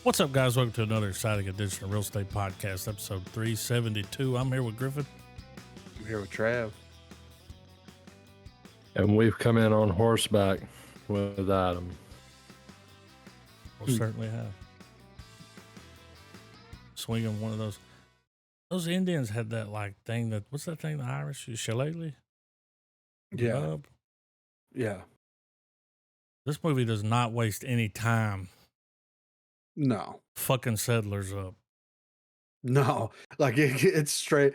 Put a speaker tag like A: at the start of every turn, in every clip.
A: What's up, guys? Welcome to another exciting edition of Real Estate Podcast, episode 372. I'm here with Griffin.
B: I'm here with Trav.
C: And we've come in on horseback with Adam.
A: We'll certainly have. Swinging one of those. Those Indians had that thing that, what's that thing, the Irish? Shillelagh?
B: Yeah. Yeah.
A: This movie does not waste any time.
B: No.
A: Fucking settlers up.
B: No. Like it's straight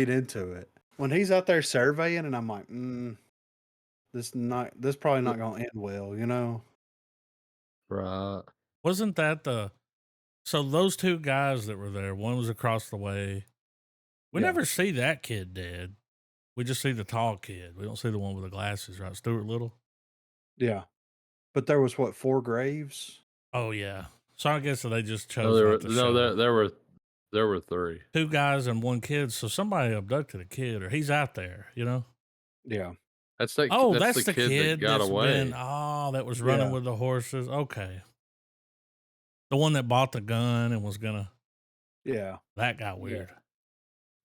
B: into it. When he's out there surveying and I'm like, this probably not gonna end well, you know?
C: Right.
A: Wasn't that so those two guys that were there, one was across the way. We never see that kid dead. We just see the tall kid. We don't see the one with the glasses, right? Stuart Little?
B: Yeah. But there was 4 graves?
A: Oh, yeah. So I guess they just chose
C: there were 3.
A: 2 guys and 1 kid. So somebody abducted a kid, or he's out there, you know?
B: Yeah.
A: That's the kid
C: that got away.
A: That was running with the horses. Okay. The one that bought the gun and was gonna.
B: Yeah.
A: That got weird.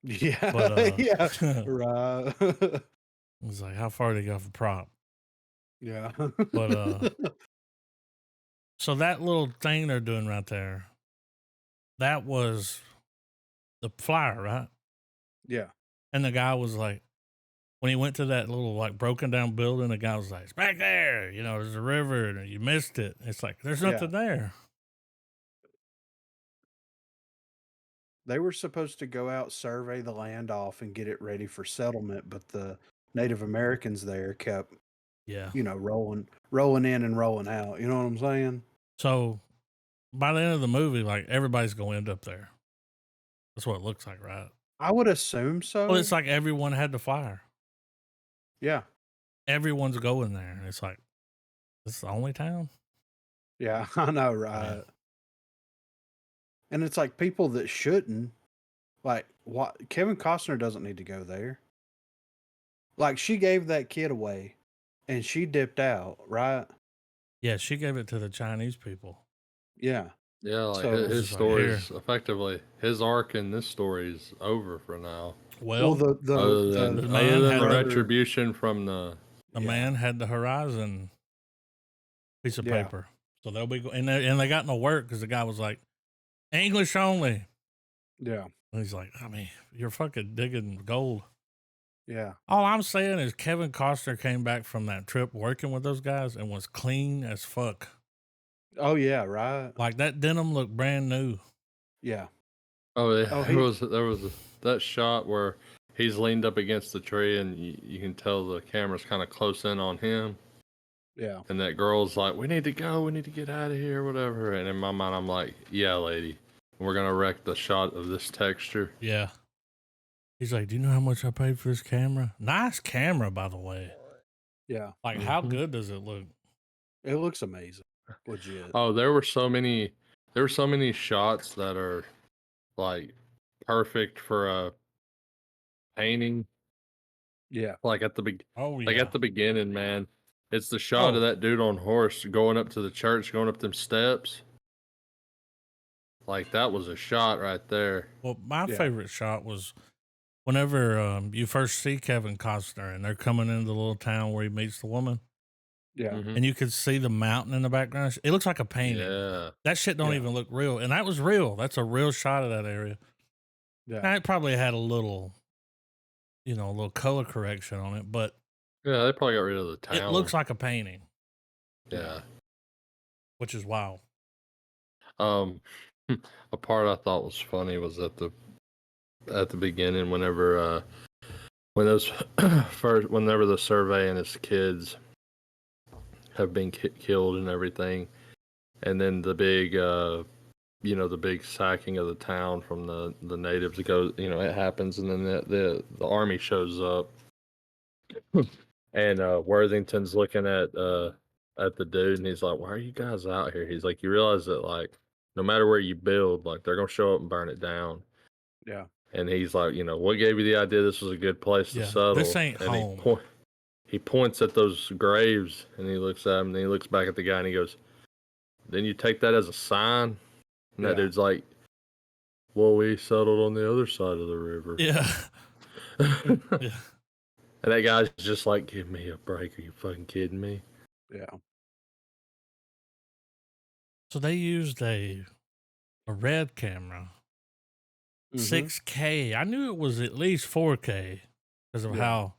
B: Yeah.
A: But,
B: yeah. Right.
A: It was like, how far did he go for prop?
B: Yeah.
A: But so that little thing they're doing right there, that was the flyer, right?
B: Yeah.
A: And the guy was like, when he went to that little broken down building, the guy was like, it's back there, there's a river and you missed it. It's like, there's nothing there.
B: They were supposed to go out, survey the land off and get it ready for settlement, but the Native Americans there kept rolling in and rolling out. You know what I'm saying?
A: So by the end of the movie, everybody's going to end up there. That's what it looks like, right?
B: I would assume so.
A: Well, it's like everyone had the flyer.
B: Yeah.
A: Everyone's going there. And it's like, this is the only town?
B: Yeah, I know, right? Yeah. And it's like people that shouldn't, what Kevin Costner doesn't need to go there. Like, she gave that kid away and she dipped out, right?
A: Yeah, she gave it to the Chinese people.
B: Yeah.
C: Yeah, his story's effectively, his arc in this story is over for now.
A: Well,
C: the man had retribution from the
A: man had the Horizon piece of paper. So they'll be and they got no work because the guy was like, English only.
B: Yeah.
A: And he's like, I mean, you're fucking digging gold.
B: Yeah.
A: All I'm saying is Kevin Costner came back from that trip working with those guys and was clean as fuck.
B: Oh yeah, right.
A: Like that denim looked brand new.
B: Yeah.
C: Oh yeah. There was that shot where he's leaned up against the tree and you can tell the camera's kind of close in on him.
B: Yeah.
C: And that girl's like, we need to go, we need to get out of here, whatever. And in my mind, I'm like, yeah, lady, we're going to wreck the shot of this texture.
A: Yeah. He's like, do you know how much I paid for this camera? Nice camera, by the way.
B: Yeah.
A: How good does it look?
B: It looks amazing. Legit.
C: Oh, there were so many shots that are perfect for a painting.
B: Yeah.
C: At the beginning, man. It's the shot of that dude on horse going up to the church, going up them steps. That was a shot right there.
A: Well, my favorite shot was whenever you first see Kevin Costner and they're coming into the little town where he meets the woman.
B: Yeah.
A: Mm-hmm. And you could see the mountain in the background. It looks like a painting.
C: Yeah.
A: That shit don't even look real. And that was real. That's a real shot of that area. Yeah. Now, it probably had a little color correction on it, but
C: yeah, they probably got rid of the town.
A: It looks like a painting.
C: Yeah.
A: Which is wild.
C: A part I thought was funny was at the beginning whenever the survey and his kids have been killed and everything, and then the big the big sacking of the town from the natives goes, it happens, and then the army shows up. And Worthington's looking at the dude, and he's like, "Why are you guys out here?" He's like, "You realize that no matter where you build, they're gonna show up and burn it down."
B: Yeah.
C: And he's like, "What gave you the idea this was a good place to settle?"
A: This ain't
C: and
A: home.
C: He points at those graves, and he looks at him, and then he looks back at the guy, and he goes, "Then you take that as a sign?" And that
B: Yeah.
C: dude's like, well, we settled on the other side of the river.
A: Yeah.
C: And
A: Yeah.
C: that guy's just like, give me a break. Are you fucking kidding me?
B: Yeah.
A: So they used a red camera,
B: Mhm.
A: 6K. I knew it was at least 4K because of
B: Yeah.
A: how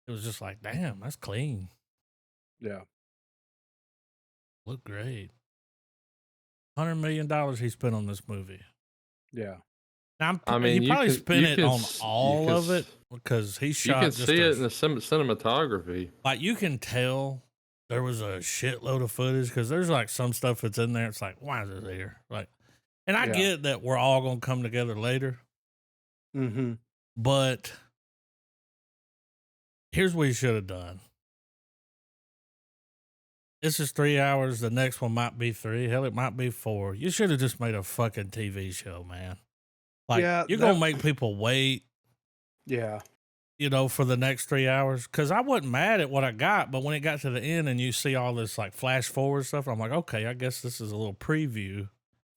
A: it was just like, damn, that's clean.
B: Yeah.
A: Look great. $100 million he spent on this movie.
B: Yeah.
A: Now,
C: I
A: he
C: mean,
A: probably spent it on
C: you
A: all
C: can,
A: of it because he
C: you
A: shot
C: can
A: just
C: see it in the cinematography.
A: like you can tell there was a shitload of footage because there's like some stuff that's in there. It's like, why is it here? Like, and I
B: Yeah.
A: get that we're all gonna come together later,
B: Mm-hmm.
A: but here's what you should have done. This is 3 hours. The next one might be 3. Hell, it might be 4. You should have just made a fucking TV show, man. Like,
B: Yeah,
A: you're gonna make people wait,
B: Yeah.
A: for the next 3 hours. Cause I wasn't mad at what I got, but when it got to the end and you see all this like flash forward stuff, I'm like, okay, I guess this is a little preview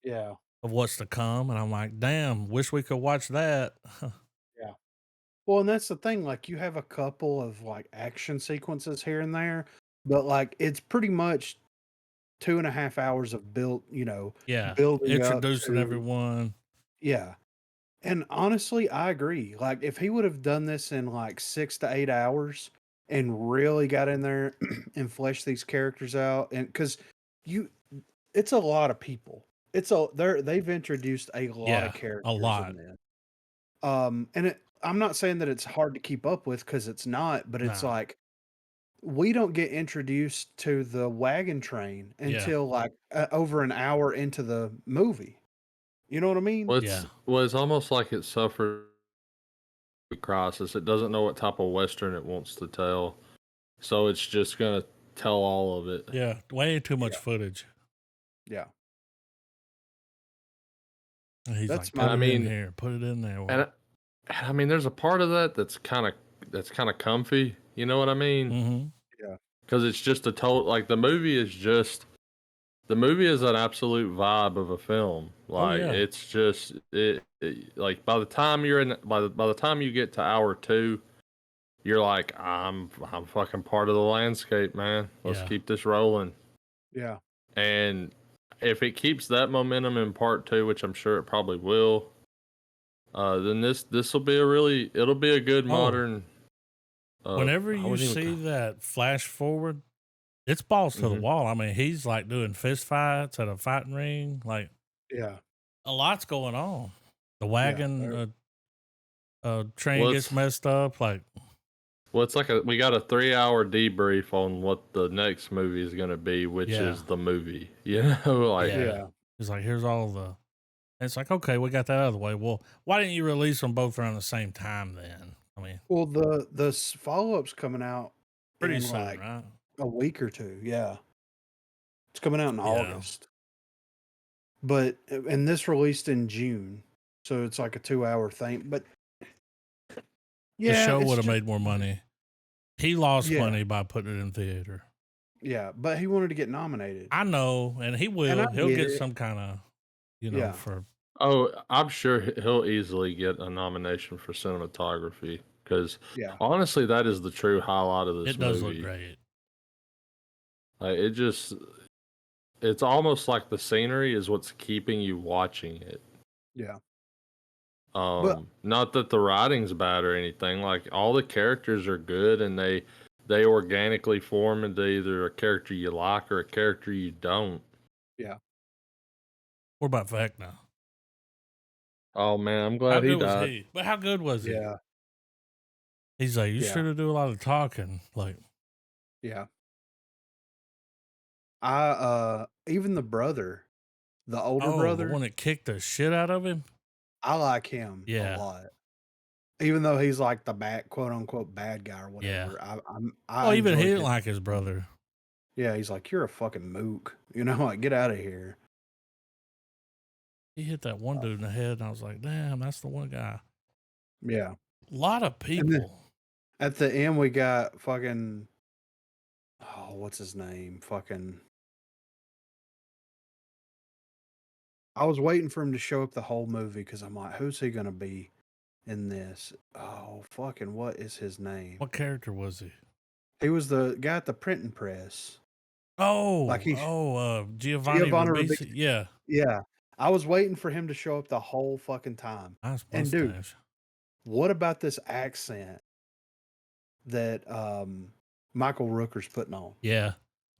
B: Yeah.
A: of what's to come. And I'm like, damn, wish we could watch that.
B: Yeah. Well, and that's the thing. Like, you have a couple of like action sequences here and there, but like it's pretty much 2.5 hours of
A: Yeah.
B: building up
A: Introducing
B: to
A: everyone.
B: yeah. And honestly, I agree. Like, if he would have done this in like 6 to 8 hours and really got in there and fleshed these characters out, and because you, it's a lot of people. They've introduced a lot
A: Yeah.
B: of
A: A
B: characters
A: lot.
B: in this. And I'm not saying that it's hard to keep up with because it's not, but it's
A: Nah.
B: like we don't get introduced to the wagon train
A: Yeah.
B: until like over an hour into the movie. You know what I mean?
A: Yeah.
C: It's almost like it suffered a crisis. It doesn't know what type of Western it wants to tell. So it's just going to tell all of it.
A: Yeah. Way too much
B: Yeah.
A: footage.
B: Yeah.
A: And he's
B: That's
A: like, put
C: my-
A: it
C: I
A: in
C: mean,
A: here, put it in there.
C: And I mean, there's a part of that that's kind of comfy. You know what I mean?
A: Mm-hmm.
B: Yeah.
C: Because it's just a total like the movie is an absolute vibe of a film. Like
A: yeah.
C: it's just like by the time by the time you get to hour 2, you're like I'm fucking part of the landscape, man. Let's
A: Yeah.
C: keep this rolling.
B: Yeah.
C: And if it keeps that momentum in part 2, which I'm sure it probably will, then this will be it'll be a good modern.
A: Whenever
C: I
A: you
C: wouldn't
A: see
C: even
A: that flash forward, it's balls to the
C: Mhm.
A: wall. I mean, he's like doing fist fights at a fighting ring. Like
B: Yeah.
A: a lot's going on. The
B: Yeah.
A: wagon train
C: Well,
A: gets messed up. Like,
C: Well, it's like we got a 3-hour debrief on what the next movie is going to be, which
A: Yeah.
C: is the movie. You know, like
A: yeah. It's like, here's all the. And it's like, okay, we got that out of the way. Well, why didn't you release them both around the same time then? I mean,
B: Well, the follow-up's coming out
A: pretty
B: in
A: soon,
B: like
A: right?
B: a week or two. Yeah. It's coming out in
A: Yeah.
B: August. But and this released in June. So it's like a 2-hour thing. But
A: The
B: yeah,
A: show
B: it's
A: would have
B: just
A: made more money. He lost
B: Yeah.
A: money by putting it in theater.
B: Yeah, but he wanted to get nominated.
A: I know, and he will.
B: I
A: He'll
B: get
A: get
B: it.
A: some kind of,
B: Yeah.
A: for
C: oh, I'm sure he'll easily get a nomination for cinematography because
B: Yeah.
C: honestly, that is the true highlight of this
A: it does
C: movie.
A: look great.
C: Like, it's almost like the scenery is what's keeping you watching it.
B: Yeah. But
C: Not that the writing's bad or anything. Like all the characters are good, and they organically form into either a character you like or a character you don't.
B: yeah.
A: What about Vecna?
C: Oh man, I'm
A: How
C: glad he
A: good was
C: died.
A: he? But how good was he?
B: Yeah.
A: He's like, you
B: Yeah.
A: should have do a lot of talking. Like,
B: Yeah. Even the brother, the older
A: the
B: brother,
A: one that kicked the shit out of him.
B: I like him a
A: Yeah.
B: lot. Even though he's like the quote unquote bad guy or
A: Yeah.
B: whatever.
A: Oh,
B: I
A: even he
B: enjoyed
A: didn't
B: his
A: like his brother.
B: Yeah, he's like, you're a fucking mook. Like, get out of here.
A: He hit that one dude in the head, and I was like, damn, that's the one guy.
B: Yeah.
A: A lot of
B: And then
A: people.
B: at the end, we got fucking, what's his name? Fucking I was waiting for him to show up the whole movie because I'm like, who's he gonna be in this? Oh, fucking, what is his name?
A: What character was he?
B: He was the guy at the printing press. Like
A: Giovanni
B: Giovanni
A: Ribisi.
B: Ribisi.
A: Yeah,
B: Yeah, I was waiting for him to show up the whole fucking time.
A: nice
B: And dude,
A: mustache.
B: what about this accent that Michael Rooker's putting on?
A: Yeah,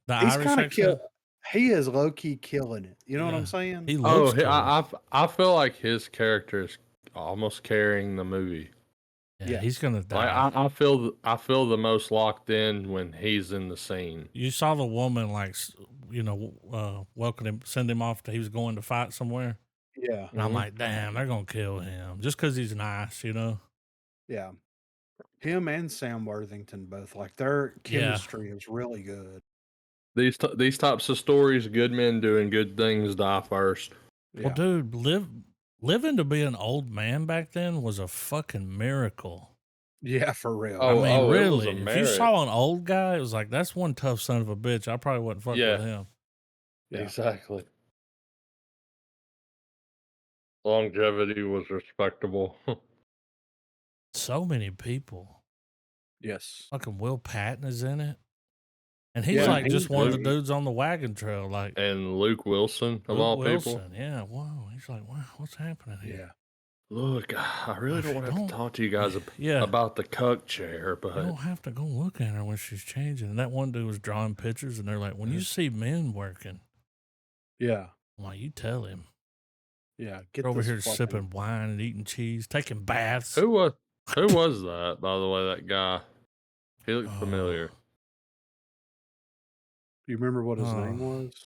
A: the
B: He's
A: Irish
B: kind of
A: accent.
B: he is low key killing it. You know what I'm
A: Yeah,
B: saying?
A: he
C: Oh,
A: looks cool.
C: I feel like his character is almost carrying the movie.
A: Yeah,
B: Yeah.
A: he's gonna
C: Like
A: die.
C: I feel the most locked in when he's in the scene.
A: You saw the woman welcome him, send him off. He was going to fight somewhere,
B: Yeah.
A: and I'm
C: Mhm.
A: like, damn, they're gonna kill him just because he's nice, you know.
B: Yeah. Him and Sam Worthington both, like, their chemistry is really good.
C: These types of stories, good men doing good things die first.
B: Yeah.
A: Well, dude, living to be an old man back then was a fucking miracle.
B: Yeah, for real.
A: I mean,
C: it was a
A: really, if you
C: merit.
A: saw an old guy, it was like, that's one tough son of a bitch. I probably wouldn't fuck
C: Yeah.
A: with him.
B: Yeah.
C: Exactly. Longevity was respectable.
A: So many people.
B: Yes.
A: Fucking Will Patton is in it. And he's
B: Yeah,
A: like
B: he's
A: just one of the
B: great.
A: dudes on the wagon trail, like
C: And Luke Wilson, of
A: Luke
C: all
A: Wilson.
C: people.
A: Yeah, whoa. He's like, wow, what's happening here?
B: Yeah.
C: Look, I really don't want to have to talk to you guys
A: Yeah.
C: about the cuck chair,
A: You
C: but
A: don't have to go look at her when she's changing. And that one dude was drawing pictures, and they're like, when you see men working,
B: Yeah.
A: I'm like, you tell him.
B: Yeah. Get
A: They're over
B: this
A: here
B: fucking-
A: sipping wine and eating cheese, taking baths.
C: who was that, by the way, that guy? He looked familiar.
B: Do you remember what his name
A: Oh.
B: was?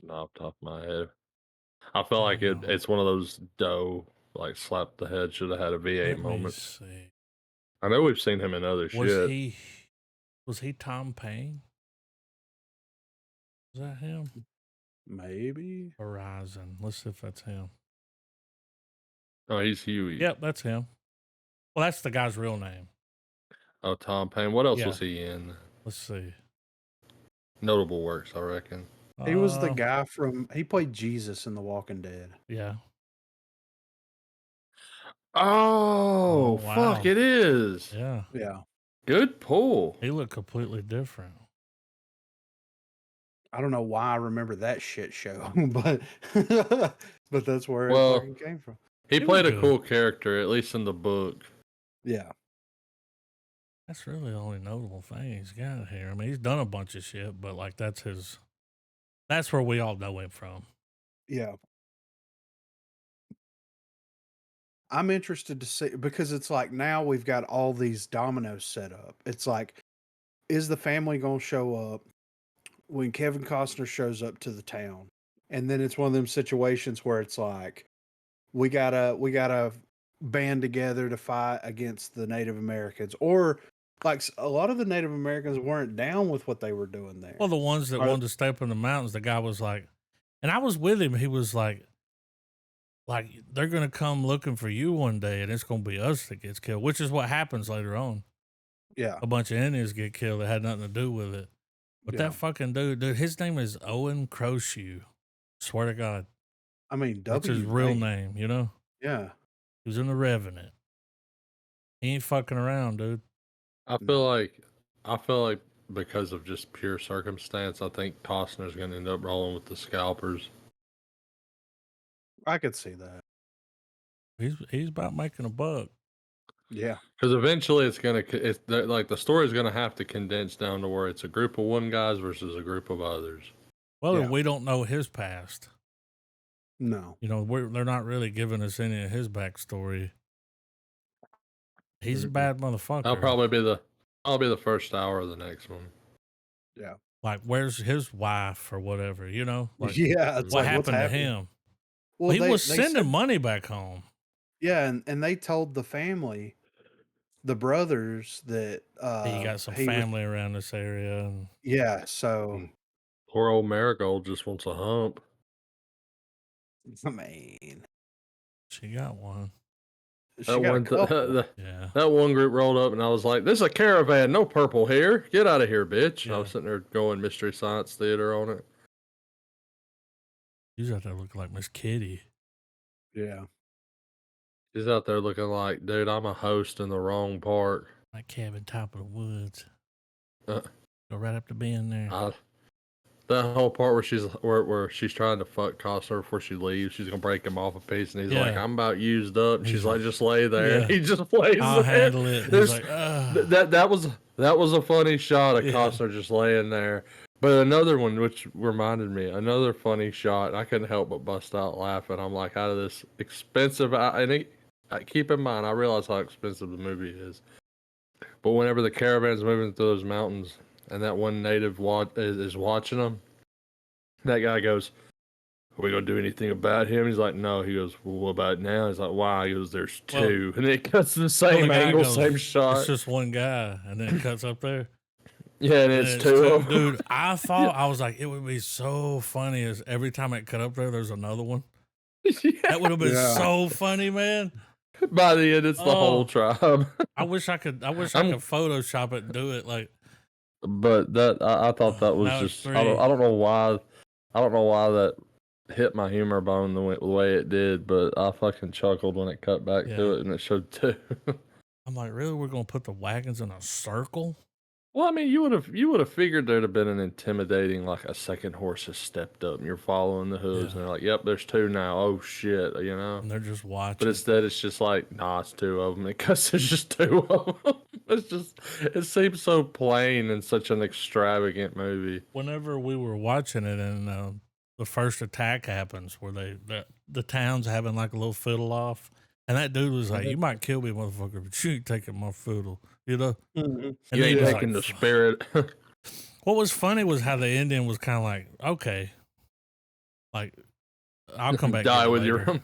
C: Not off the top of my head. I feel like
A: Oh.
C: it's one of those dough, like slap the head, should have had a V8
A: Let me
C: moment.
A: see.
C: I know we've seen him in other shit.
A: Was he Tom Paine? Is that him?
B: Maybe.
A: Horizon. Let's see if that's him.
C: Oh, he's Huey.
A: Yep, that's him. Well, that's the guy's real name.
C: Oh, Tom Paine. What else
A: Yeah.
C: was he in?
A: Let's see.
C: Notable works, I reckon.
B: He was the guy he played Jesus in The Walking Dead.
A: Yeah.
C: Oh,
A: wow.
C: fuck, it is.
A: Yeah.
B: Yeah.
C: Good pull.
A: He looked completely different.
B: I don't know why I remember that shit show, but that's where it
C: Well,
B: fucking came from.
C: He
A: He
C: played
A: was
C: a
A: good.
C: cool character, at least in the book.
B: Yeah.
A: That's really the only notable thing he's got here. I mean, he's done a bunch of shit, but like that's where we all know him from.
B: Yeah. I'm interested to see because it's like now we've got all these dominoes set up. It's like, is the family going to show up when Kevin Costner shows up to the town? And then it's one of them situations where it's like, we gotta band together to fight against the Native Americans, or like a lot of the Native Americans weren't down with what they were doing there.
A: Well, the ones that wanted to stay up in the mountains, the guy was like, and I was with him. He was like they're gonna come looking for you one day, and it's gonna be us that gets killed, which is what happens later on.
B: Yeah,
A: A bunch of Indians get killed that had nothing to do with it. But
B: Yeah.
A: that fucking dude, his name is Owen Crowshoe. Swear to God,
B: I mean,
A: that's his real name. You know,
B: Yeah,
A: he was in the Revenant. He ain't fucking around, dude.
C: I feel like because of just pure circumstance, I think Costner's going to end up rolling with the scalpers.
B: I could see that.
A: He's about making a buck.
B: Yeah,
C: Because eventually it's like the story's going to have to condense down to where it's a group of one guys versus a group of others.
A: Well,
B: Yeah.
A: we don't know his past.
B: no,
A: You know, they're not really giving us any of his backstory. He's a bad motherfucker.
C: That'll probably be the first hour of the next one.
B: yeah,
A: Like, where's his wife or whatever? You know, like
B: yeah. It's
A: what
B: like, what's
A: happened to
B: happening?
A: him?
B: Well,
A: He was
B: they
A: sending
B: said-
A: money back home.
B: Yeah, and they told the family, the brothers, that
A: He got some
B: he was-
A: family around this area, and
B: yeah, so
C: Poor old Marigold just wants a hump.
B: I mean,
A: she got one.
B: she
C: That
B: got a
C: one,
B: couple.
A: Yeah.
C: that one group rolled up, and I was like, "This is a caravan, no purple here. Get out of here, bitch!"
A: Yeah.
C: I was sitting there going Mystery Science Theater on it.
A: She's out there looking like Miss Kitty.
B: Yeah.
C: She's out there looking like, dude, I'm a host in the wrong park.
A: Like cabin top of the woods.
C: Uh,
A: Go right up to being there.
C: that whole part where she's trying to fuck Costner before she leaves, she's gonna break him off a piece, and he's like,
A: Yeah.
C: "I'm about used up." And
A: He's
C: she's like,
A: like,
C: "Just lay there."
A: yeah.
C: And he just lays
A: I'll
C: there.
A: handle it. And he's
C: There's
A: like, ugh.
C: that was a funny shot of
A: Yeah.
C: Costner just laying there. But another one, which reminded me, another funny shot. I couldn't help but bust out laughing. I'm like, out of this expensive, keep in mind, I realize how expensive the movie is. But whenever the caravan's moving through those mountains, and that one native is watching them, that guy goes, "Are we gonna do anything about him?" He's like, "No." He goes, "Well, what about now?" He's like, "Why?" He goes, "There's two," and it cuts to the same
A: the guy
C: angle,
A: goes,
C: same shot.
A: It's just one guy, and then it cuts up there.
C: Yeah, and it's two of them.
A: Dude, I thought, I was like, it would be so funny as every time it cut up there's another one.
C: Yeah.
A: That would have been
B: Yeah.
A: so funny, man.
C: By the end, it's the whole tribe.
A: I wish I could Photoshop it and do it like.
C: But that I thought that was
A: Now it's
C: just I don't know why that hit my humor bone the way it did, but I fucking chuckled when it cut back to it and it showed two.
A: I'm like, really? We're gonna put the wagons in a circle?
C: Well, I mean, you would have figured there'd have been an intimidating, like a second horse has stepped up and you're following the hooves and they're like, "Yep, there's two now." Oh shit, you know.
A: And they're just watching.
C: But instead, it's just like, nah, it's two of them. Because it's just two of them. It seems so plain and such an extravagant movie.
A: Whenever we were watching it and the first attack happens where the town's having like a little fiddle off, and that dude was like, "You might kill me, motherfucker, but you ain't taking my fiddle," you know?
B: Mm-hmm.
C: You ain't taking the spirit.
A: What was funny was how the ending was kind of like, okay, like, I'll come back.
C: Die with
A: later.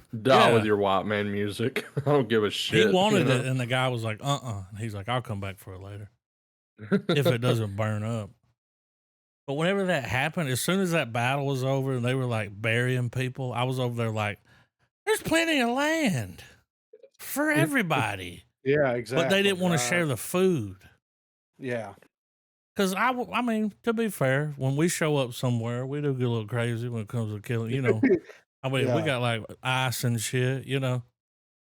C: with your white man music. I don't give a shit.
A: He wanted it, and the guy was like, And he's like, "I'll come back for it later if it doesn't burn up." But whenever that happened, as soon as that battle was over and they were like burying people, I was over there like, "There's plenty of land for everybody."
B: Yeah, exactly.
A: But they didn't want to share the food.
B: Yeah.
A: Because I mean, to be fair, when we show up somewhere, we do get a little crazy when it comes to killing. You know, I mean, we got like ice and shit. You know.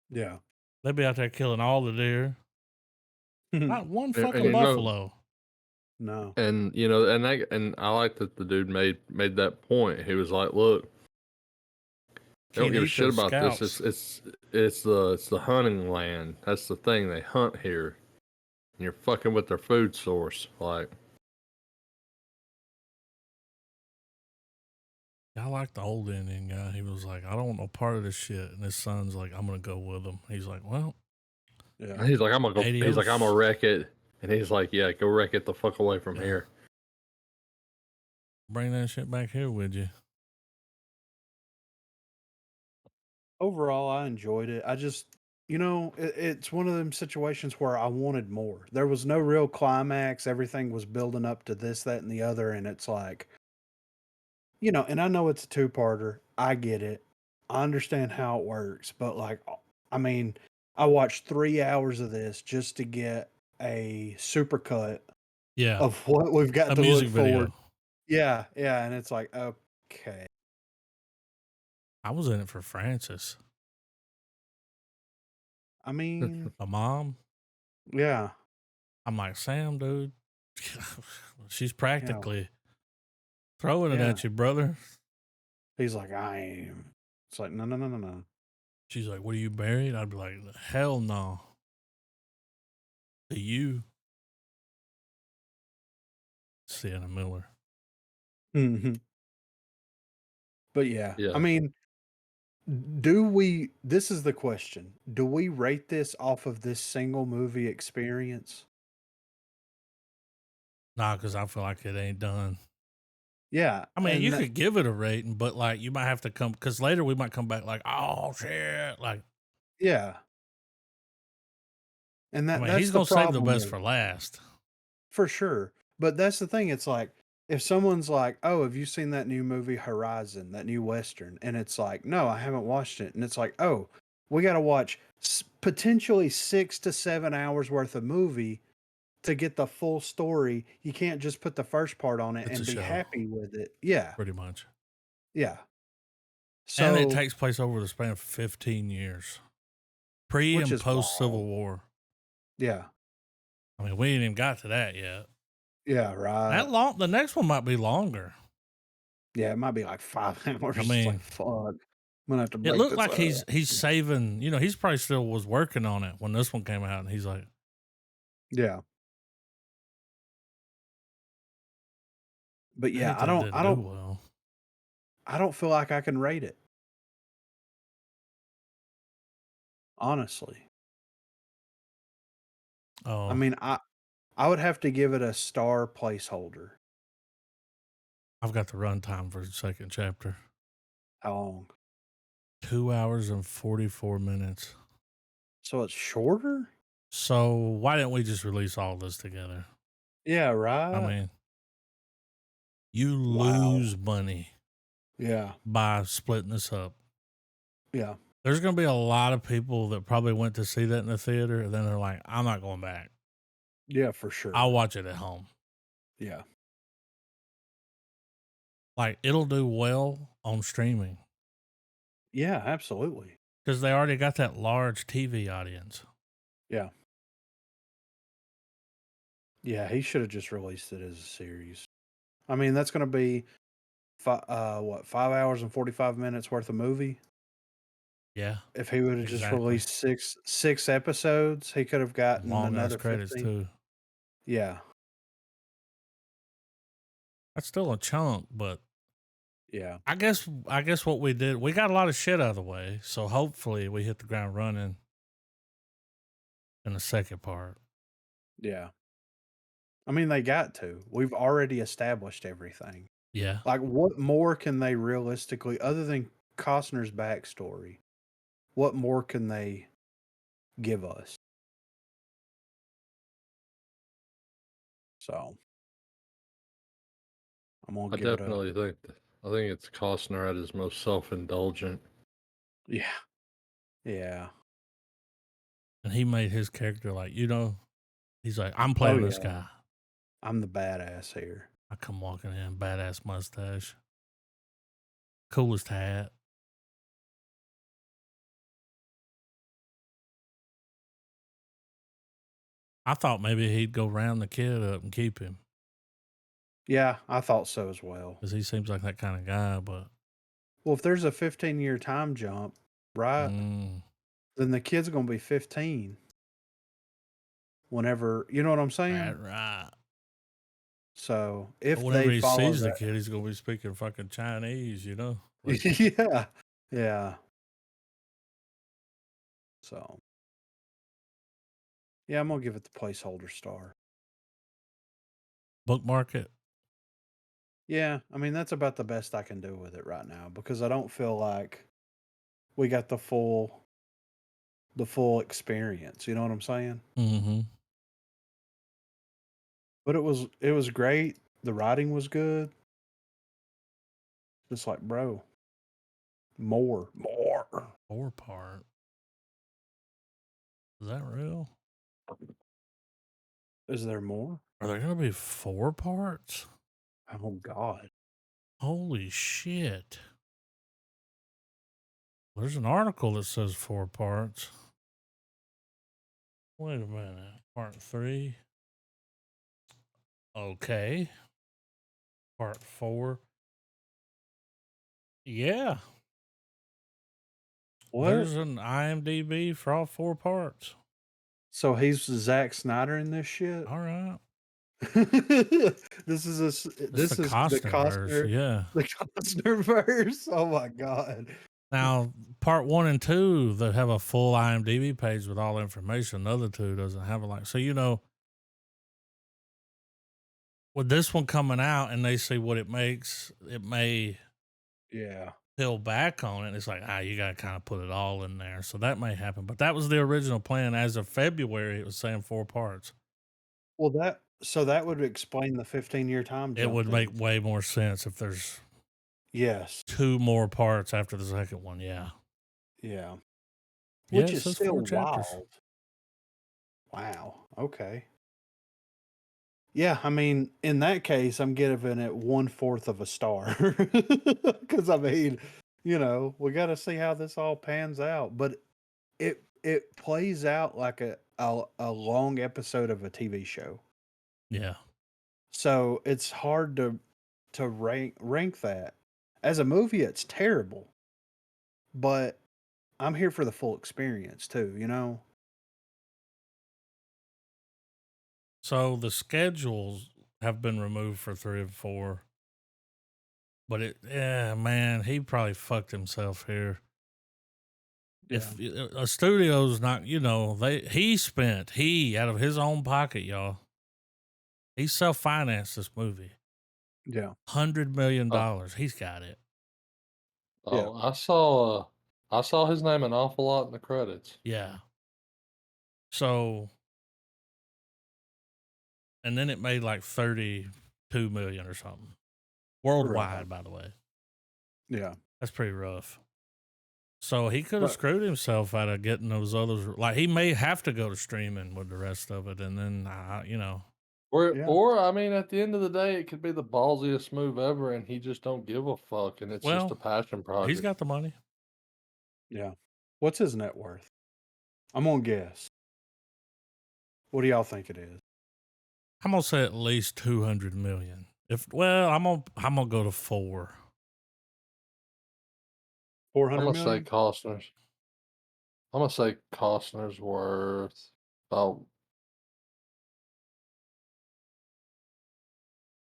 B: Yeah.
A: They'd be out there killing all the deer. Not one fucking buffalo.
B: No.
C: And you know, and I like that the dude made that point. He was like, "Look, they don't give a shit about this. It's the hunting land. That's the thing. They hunt here. And you're fucking with their food source." Like,
A: I like the old Indian guy. He was like, "I don't want no part of this shit." And his son's like, "I'm gonna go with him." He's like, "Well."
B: Yeah.
C: he's like, "I'm gonna go." He's like, "I'm gonna wreck it." And he's like, "Yeah, go wreck it the fuck away from here."
A: Bring that shit back here with you.
B: Overall, I enjoyed it. I just, it's one of them situations where I wanted more. There was no real climax. Everything was building up to this, that, and the other. And it's like, and I know it's a two-parter. I get it. I understand how it works. But like, I mean, I watched 3 hours of this just to get a supercut of what we've got to look forward. Yeah. Yeah. And it's like, okay.
A: I was in it for Francis.
B: I mean,
A: my mom.
B: Yeah.
A: I'm like, Sam, dude, she's practically throwing it at you, brother.
B: He's like, I am. It's like, no.
A: She's like, "What are you buried?" I'd be like, "Hell no." To you, Sienna Miller.
B: Mm-hmm. But
C: Yeah.
B: I mean, this is the question. Do we rate this off of this single movie experience?
A: Nah, because I feel like it ain't done.
B: Yeah.
A: I mean, you could give it a rating, but like you might have to come, because later we might come back like, "Oh shit," like.
B: Yeah. And
A: I mean,
B: that's
A: he's gonna save the best for last.
B: For sure. But that's the thing. It's like, if someone's like, "Oh, have you seen that new movie Horizon, that new Western?" And it's like, "No, I haven't watched it." And it's like, "Oh, we got to watch potentially 6 to 7 hours worth of movie to get the full story. You can't just put the first part on it and be happy with it." Yeah.
A: Pretty much.
B: Yeah.
A: And it
B: So,
A: takes place over the span of 15 years. Pre
B: which
A: and
B: is
A: post Civil
B: wild.
A: War.
B: Yeah.
A: I mean, we ain't even got to that yet.
B: Yeah, right.
A: The next one might be longer.
B: Yeah, it might be like 5 hours.
A: I
B: It's like,
A: mean,
B: fuck. I'm gonna have to
A: it
B: break
A: looked
B: this
A: like
B: up.
A: he's saving, he's probably still was working on it when this one came out, and he's like,
B: Yeah. But yeah,
A: "Dang, that didn't do well."
B: I don't feel like I can rate it. Honestly. I
A: Oh,
B: mean, I would have to give it a star placeholder.
A: I've got the runtime for the second chapter.
B: How long?
A: 2 hours and 44 minutes.
B: So it's shorter?
A: So why didn't we just release all this together?
B: Yeah,
A: I
B: right.
A: mean, you
B: Wow.
A: lose money
B: Yeah.
A: by splitting this up.
B: Yeah.
A: There's going to be a lot of people that probably went to see that in the theater, and then they're like, I'm not going back.
B: Yeah, for sure.
A: I'll watch it at home.
B: Yeah.
A: Like, it'll do well on streaming
B: Yeah, absolutely.
A: because they already got that large TV audience.
B: Yeah. Yeah, he should have just released it as a series. I mean, that's going to be 5 hours and 45 minutes worth of movie.
A: Yeah.
B: If he would have just
A: Exactly.
B: released six episodes, he could have gotten
A: Long ass
B: another
A: credits
B: 15.
A: too.
B: Yeah.
A: That's still a chunk, but
B: Yeah.
A: I guess what we did, we got a lot of shit out of the way. So hopefully we hit the ground running in the second part.
B: Yeah. I mean, they got to. We've already established everything.
A: Yeah.
B: Like, what more can they realistically, other than Costner's backstory, what more can they give us? So, I'm gonna
C: I
B: give it a
C: definitely think I think it's Costner at his most self-indulgent.
B: yeah, yeah.
A: And he made his character like, he's like, I'm
B: Oh
A: playing this
B: yeah,
A: guy.
B: I'm the badass here.
A: I come walking in, badass mustache, coolest hat. I thought maybe he'd go round the kid up and keep him
B: Yeah, I thought so as well.
A: because he seems like that kind of guy. But
B: Well, if there's a 15-year time jump, right, then the kid's gonna be 15 whenever, you know what I'm saying?
A: right.
B: So
A: But
B: if
A: whenever
B: they
A: he
B: follow
A: sees the
B: that,
A: kid, he's gonna be speaking fucking Chinese, like
B: yeah, yeah. So yeah, I'm gonna give it the placeholder star.
A: bookmark it.
B: Yeah, I mean that's about the best I can do with it right now because I don't feel like we got the full experience. You know what I'm saying?
A: Mm-hmm.
B: But it was great. The writing was good. Just like, bro, more.
A: 4-part. Is that real?
B: Is there more?
A: Are there gonna be 4 parts?
B: Oh God.
A: Holy shit! There's an article that says 4 parts. Wait a minute. Part 3. Okay. Part 4. Yeah.
B: What?
A: There's an IMDb for all 4 parts.
B: So he's Zack Snyder in this shit?
A: All right.
B: This is
A: This
B: this
A: is the
B: is the
A: Costner verse. Yeah.
B: the Costner verse. Oh my God.
A: Now, part 1 and 2 that have a full IMDb page with all information. The other 2 doesn't have a like. So with this one coming out and they see what it makes, it may
B: Yeah.
A: peel back on it. It's like, you got to kind of put it all in there. So that may happen. But that was the original plan. As of February, it was saying 4 parts.
B: Well, that would explain the 15-year time
A: It
B: jump
A: would make
B: then.
A: way more sense if there's
B: Yes.
A: 2 more parts after the second one. Yeah.
B: Yeah.
A: Yeah,
B: Which
A: it
B: is
A: says
B: still
A: 4 chapters.
B: wild. Wow. Okay. Yeah, I mean, in that case, I'm giving it 1/4 of a star. Because I mean, We got to see how this all pans out. But it plays out like a long episode of a TV show.
A: Yeah.
B: So it's hard to rank that. As a movie, it's terrible. But I'm here for the full experience too.
A: So the schedules have been removed for 3 and 4. But man, he probably fucked himself here. If a studio's not, he out of his own pocket, y'all. He self-financed this movie.
B: Yeah.
A: $100 million. He's got it.
C: Oh, I saw his name an awful lot in the credits.
A: Yeah. So, and then it made like 32 million or something. Worldwide,
B: Right.
A: by the way.
B: Yeah.
A: That's pretty rough. So he could have
B: But-
A: screwed himself out of getting those others. Like he may have to go to streaming with the rest of it, and then
B: Yeah.
C: Or I mean, at the end of the day, it could be the ballsiest move ever, and he just don't give a fuck, and it's just a passion project.
A: he's got the money.
B: Yeah. What's his net worth? I'm gonna guess. What do y'all think it is?
A: I'm gonna say at least 200 million. I'm gonna go to 4.
B: 400
C: I'm gonna
B: million?
C: say Costner's. I'm gonna say Costner's worth about.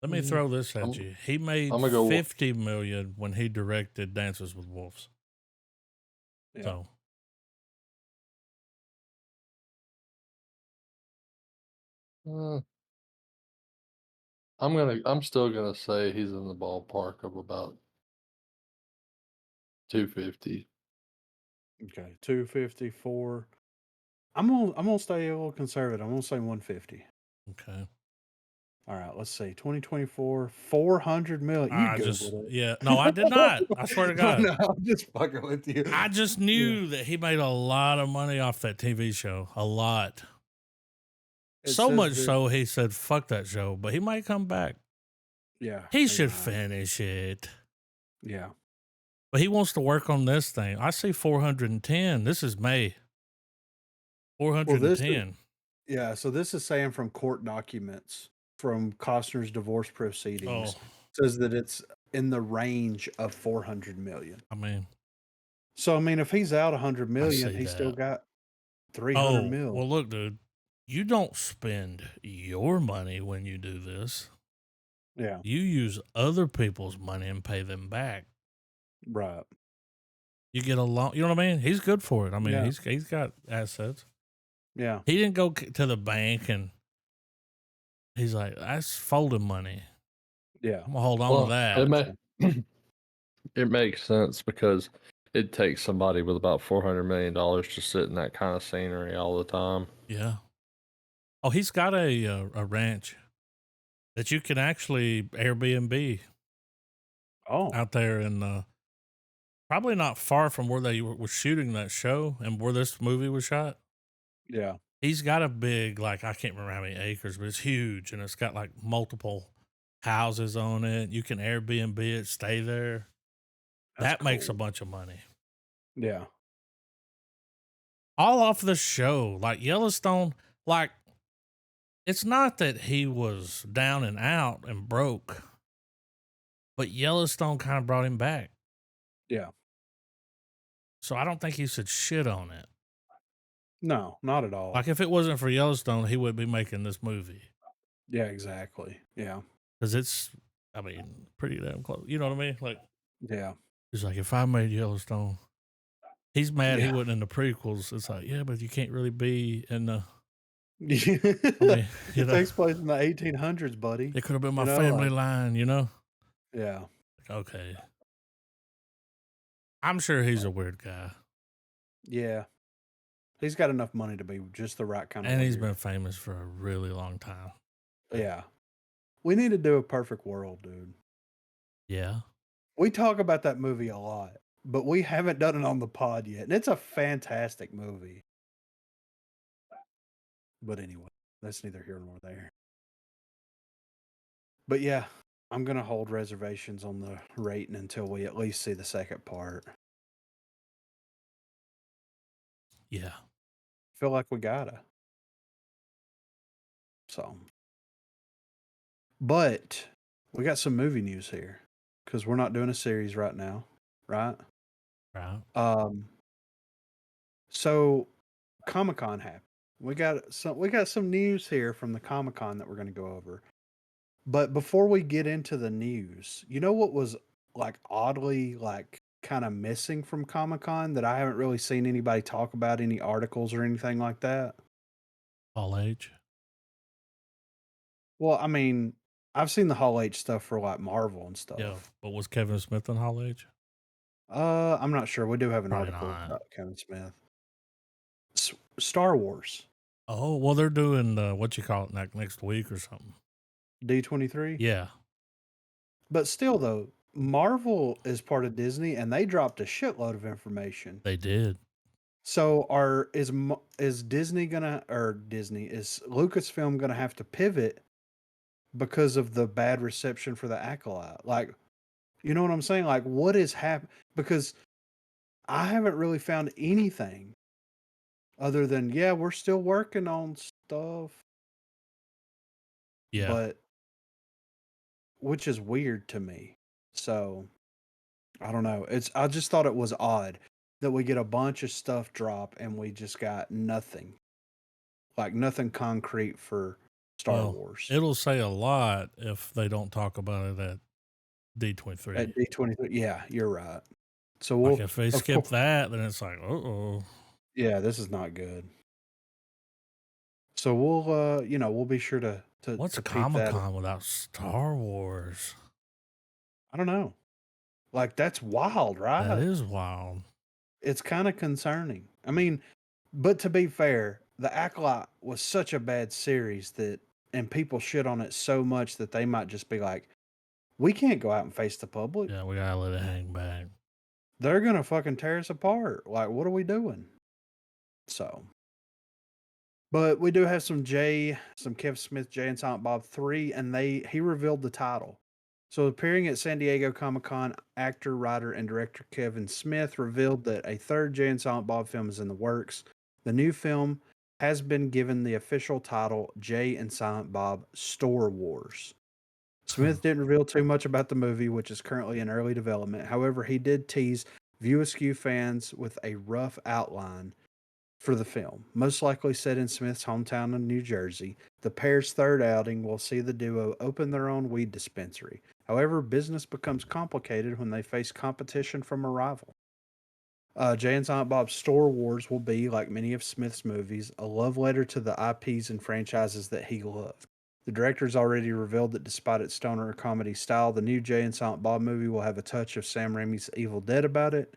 A: Let me throw this at
C: I'm-
A: you. He made
C: I'm gonna go
A: 50 million when he directed Dances with Wolves.
B: Yeah.
A: So
C: I'm still gonna say he's in the ballpark of about 250.
B: Okay. 254. I'm gonna stay a little conservative. I'm gonna say 150.
A: okay.
B: All right, let's see. 2024, 400 million. You Googled it.
A: No, I did not. I swear to God.
B: No, I'm just fucking with you.
A: I just knew that he made a lot of money off that TV show. A lot.
B: It
A: So
B: says
A: much
B: that-
A: so he said, fuck that show, but he might come back.
B: Yeah.
A: He
B: maybe
A: should
B: not.
A: finish it.
B: Yeah.
A: But he wants to work on this thing. I see 410. This is May. 410.
B: Yeah, so this is saying from court documents from Costner's divorce proceedings. Says that it's in the range of 400 million.
A: I mean,
B: So I mean, if he's out 100 million,
A: see
B: he's still
A: that.
B: got 300 mil.
A: Well, look, dude, you don't spend your money when you do this.
B: Yeah,
A: You use other people's money and pay them back.
B: right.
A: You get a loan. You know what I mean? He's good for it. I mean,
B: Yeah.
A: he's got assets.
B: Yeah,
A: He didn't go to the bank and he's like, that's folding money.
B: yeah,
A: I'm gonna hold on to that.
C: It makes sense because it takes somebody with about $400 million to sit in that kind of scenery all the time.
A: Yeah. Oh, he's got a ranch that you can actually Airbnb
B: Oh,
A: out there in probably not far from where they were shooting that show and where this movie was shot.
B: yeah.
A: He's got a big, like, I can't remember how many acres, but it's huge and it's got like multiple houses on it. You can Airbnb it, stay there.
B: That's
A: That makes a
B: cool.
A: bunch of money.
B: Yeah,
A: All off the show. Like Yellowstone, like, it's not that he was down and out and broke, but Yellowstone kind of brought him back.
B: yeah.
A: So I don't think he should shit on it.
B: No, not at all.
A: Like if it wasn't for Yellowstone, he wouldn't be making this movie.
B: Yeah, exactly. Yeah,
A: Because it's, I mean, pretty damn close. You know what I mean? Like,
B: yeah.
A: he's like, if I made Yellowstone, he's mad he
B: Yeah.
A: wasn't in the prequels. It's like, yeah, but you can't really be in the,
B: it
A: I mean, you know,
B: takes place in the 1800s, buddy.
A: it could have been my
B: you know,
A: family
B: like-
A: line, you know?
B: Yeah,
A: Like, okay. I'm sure he's a weird guy.
B: yeah. He's got enough money to be just the right kind of.
A: And he's
B: weird.
A: been famous for a really long time.
B: Yeah. We need to do a perfect world, dude.
A: Yeah.
B: We talk about that movie a lot, but we haven't done it on the pod yet. And it's a fantastic movie. But anyway, that's neither here nor there. But yeah, I'm gonna hold reservations on the rating until we at least see the second part.
A: Yeah.
B: Feel like we gotta. So, but we got some movie news here because we're not doing a series right now, right?
A: Right.
B: So Comic-Con happened. We got some news here from the Comic-Con that we're going to go over. But before we get into the news, you know what was like oddly like kind of missing from Comic-Con that I haven't really seen anybody talk about, any articles or anything like that?
A: All age.
B: Well, I mean, I've seen the Hall H stuff for like Marvel and
A: Yeah.
B: stuff.
A: But was Kevin Smith in Hall age?
B: I'm not sure. We do have an
A: Probably
B: article
A: not.
B: about Kevin Smith. Star Wars
A: Oh, well, they're doing what you call it next week or something.
B: D23.
A: Yeah.
B: But still, though, Marvel is part of Disney, and they dropped a shitload of information.
A: They did.
B: So, is Disney gonna or Disney is Lucasfilm gonna have to pivot because of the bad reception for the Acolyte? Like, you know what I'm saying? Like, what is happening? Because I haven't really found anything other than yeah, we're still working on stuff,
A: Yeah.
B: but which is weird to me. So I don't know. I just thought it was odd that we get a bunch of stuff drop and we just got nothing. Like nothing concrete for Star
A: Well,
B: Wars
A: it'll say a lot if they don't talk about it at D23.
B: at D23. Yeah, you're right. So
A: Like
B: we'll
A: if they
B: of
A: skip
B: course
A: that, then it's like, oh.
B: yeah, this is not good. So we'll be sure
A: What's
B: to peep
A: Comic
B: that.
A: Con without Star Wars?
B: I don't know. Like that's wild,
A: That
B: right?
A: is wild.
B: It's kind of concerning. I mean, but to be fair, The Acolyte was such a bad series that, and people shit on it so much that they might just be like, we can't go out and face the public.
A: Yeah, we gotta let it hang back.
B: They're going to fucking tear us apart. Like, what are we doing? So, but we do have some Kev Smith, Jay and Silent Bob 3, and he revealed the title. So, appearing at San Diego Comic Con, actor, writer, and director Kevin Smith revealed that a third Jay and Silent Bob film is in the works. The new film has been given the official title Jay and Silent Bob Store Wars. Smith didn't reveal too much about the movie, which is currently in early development. However, he did tease View Askew fans with a rough outline for the film, most likely set in Smith's hometown of New Jersey. The pair's third outing will see the duo open their own weed dispensary. However, business becomes complicated when they face competition from a rival. Jay and Silent Bob's Store Wars will be, like many of Smith's movies, a love letter to the IPs and franchises that he loved. The director's already revealed that despite its stoner comedy style, the new Jay and Silent Bob movie will have a touch of Sam Raimi's Evil Dead about it.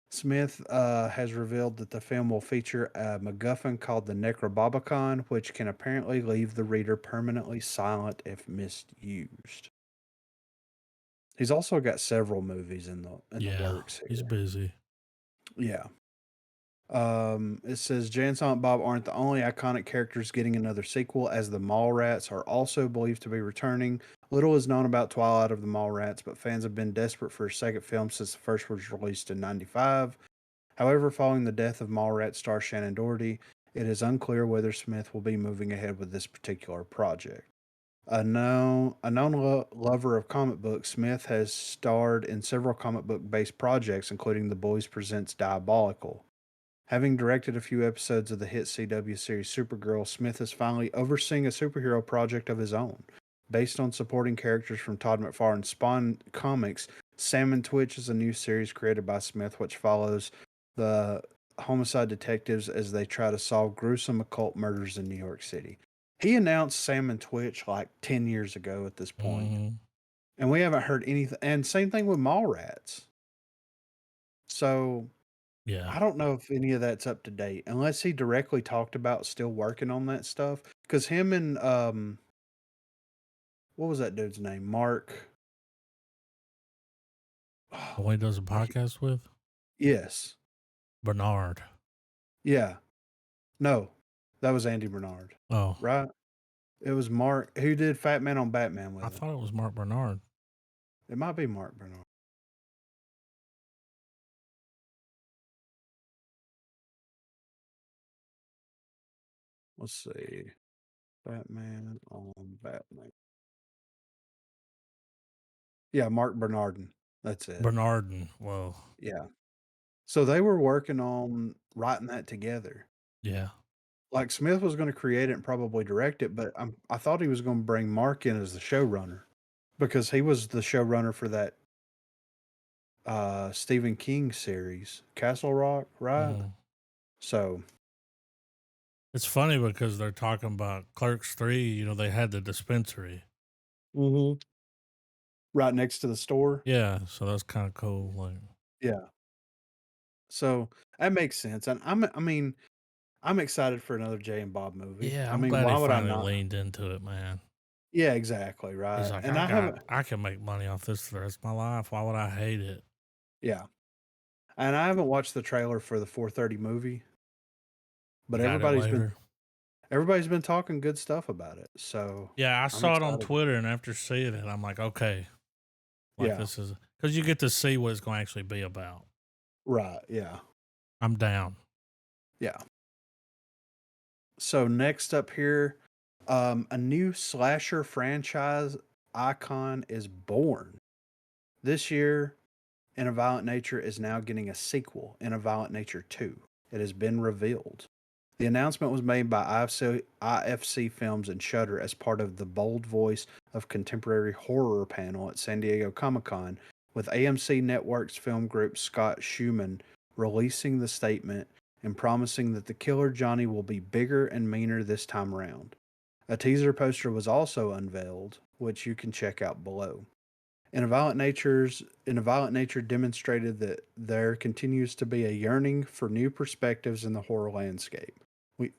B: Smith has revealed that the film will feature a MacGuffin called the Necrobabacon, which can apparently leave the reader permanently silent if misused. He's also got several movies in the works
A: He's
B: here.
A: busy.
B: Yeah. It says Jay and Silent Bob aren't the only iconic characters getting another sequel, as the Mallrats are also believed to be returning. Little is known about Twilight of the Mallrats, but fans have been desperate for a second film since the first was released in '95. However, following the death of Mallrats star Shannon Doherty, it is unclear whether Smith will be moving ahead with this particular project. A known lover of comic books, Smith has starred in several comic book based projects, including The Boys Presents Diabolical. Having directed a few episodes of the hit CW series Supergirl, Smith is finally overseeing a superhero project of his own. Based on supporting characters from Todd McFarlane's Spawn comics, Sam and Twitch is a new series created by Smith, which follows the homicide detectives as they try to solve gruesome occult murders in New York City. He announced Sam and Twitch like 10 years ago at this point, and we haven't heard anything. And same thing with Mallrats. So
A: Yeah.
B: I don't know if any of that's up to date, unless he directly talked about still working on that stuff. Because him and what was that dude's name? Mark.
A: The one he does a podcast with?
B: Yes.
A: Bernard.
B: Yeah. No, that was Andy Bernard.
A: Oh.
B: Right? It was Mark who did Fat Man on Batman with
A: I
B: him.
A: thought it was Mark Bernard.
B: It might be Mark Bernard. Let's see. Batman on Batman. Yeah, Mark Bernardin. That's it.
A: Bernardin. Well,
B: Yeah. So they were working on writing that together.
A: yeah.
B: Like Smith was going to create it and probably direct it, but I thought he was going to bring Mark in as the showrunner because he was the showrunner for that Stephen King series, Castle Rock, right?
A: Mhm.
B: So,
A: It's funny because they're talking about Clerks 3. You know, they had the dispensary.
B: right next to the store.
A: Yeah, so that's kind of cool. Like,
B: Yeah. So that makes sense. And I mean, I'm excited for another Jay and Bob movie.
A: yeah,
B: I
A: I'm
B: mean,
A: glad
B: why
A: he
B: would I
A: finally
B: not?
A: leaned into it, man.
B: Yeah, exactly.
A: He's
B: Right.
A: like,
B: And I haven't,
A: I can make money off this for the rest of my life. Why would I hate it?
B: yeah. And I haven't watched the trailer for the 4:30 movie,
A: You
B: but
A: got it later.
B: everybody's been talking good stuff about it. So
A: Yeah, I
B: I'm
A: saw it on
B: excited.
A: Twitter, and after seeing it, I'm like, okay, like
B: Yeah.
A: this is because you get to see what it's going to actually be about.
B: Right. Yeah.
A: I'm down.
B: Yeah. So next up here, a new slasher franchise icon is born. This year, In a Violent Nature is now getting a sequel, In a Violent Nature 2. It has been revealed. The announcement was made by IFC Films and Shudder as part of the Bold Voice of Contemporary Horror panel at San Diego Comic-Con, with AMC Network's film group Scott Schumann releasing the statement and promising that the killer Johnny will be bigger and meaner this time around. A teaser poster was also unveiled, which you can check out below. In a Violent Nature demonstrated that there continues to be a yearning for new perspectives in the horror landscape. We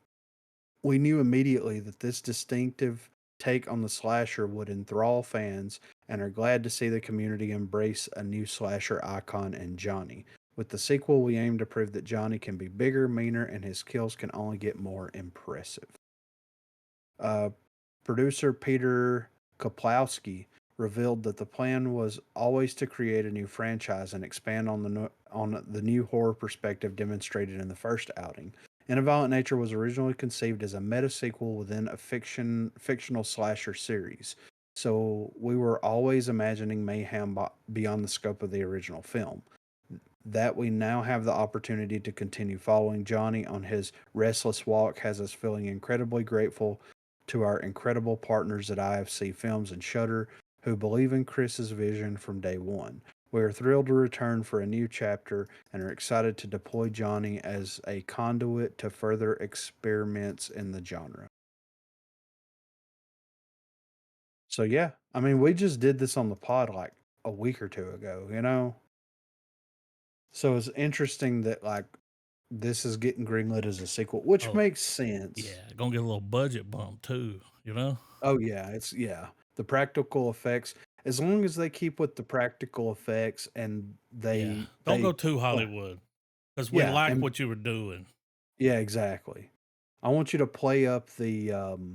B: we knew immediately that this distinctive take on the slasher would enthrall fans and are glad to see the community embrace a new slasher icon in Johnny. With the sequel, we aim to prove that Johnny can be bigger, meaner, and his kills can only get more impressive. Uh, Producer Peter Koplowski revealed that the plan was always to create a new franchise and expand on the new horror perspective demonstrated in the first outing. In a Violent Nature was originally conceived as a meta sequel within a fictional slasher series, so we were always imagining mayhem beyond the scope of the original film. That we now have the opportunity to continue following Johnny on his restless walk has us feeling incredibly grateful to our incredible partners at IFC Films and Shudder who believe in Chris's vision from day one. We are thrilled to return for a new chapter and are excited to deploy Johnny as a conduit to further experiments in the genre. So, yeah, I mean, we just did this on the pod like a week or two ago, you know? So it's interesting that like this is getting greenlit as a sequel, which
A: Oh,
B: makes sense.
A: yeah, gonna get a little budget bump too. You know?
B: Oh yeah, the practical effects. As long as they keep with the practical effects and
A: Yeah.
B: they
A: Don't go
B: they
A: too
B: pla-
A: Hollywood because we
B: yeah,
A: like
B: and
A: what you were doing.
B: yeah, exactly. I want you to play up the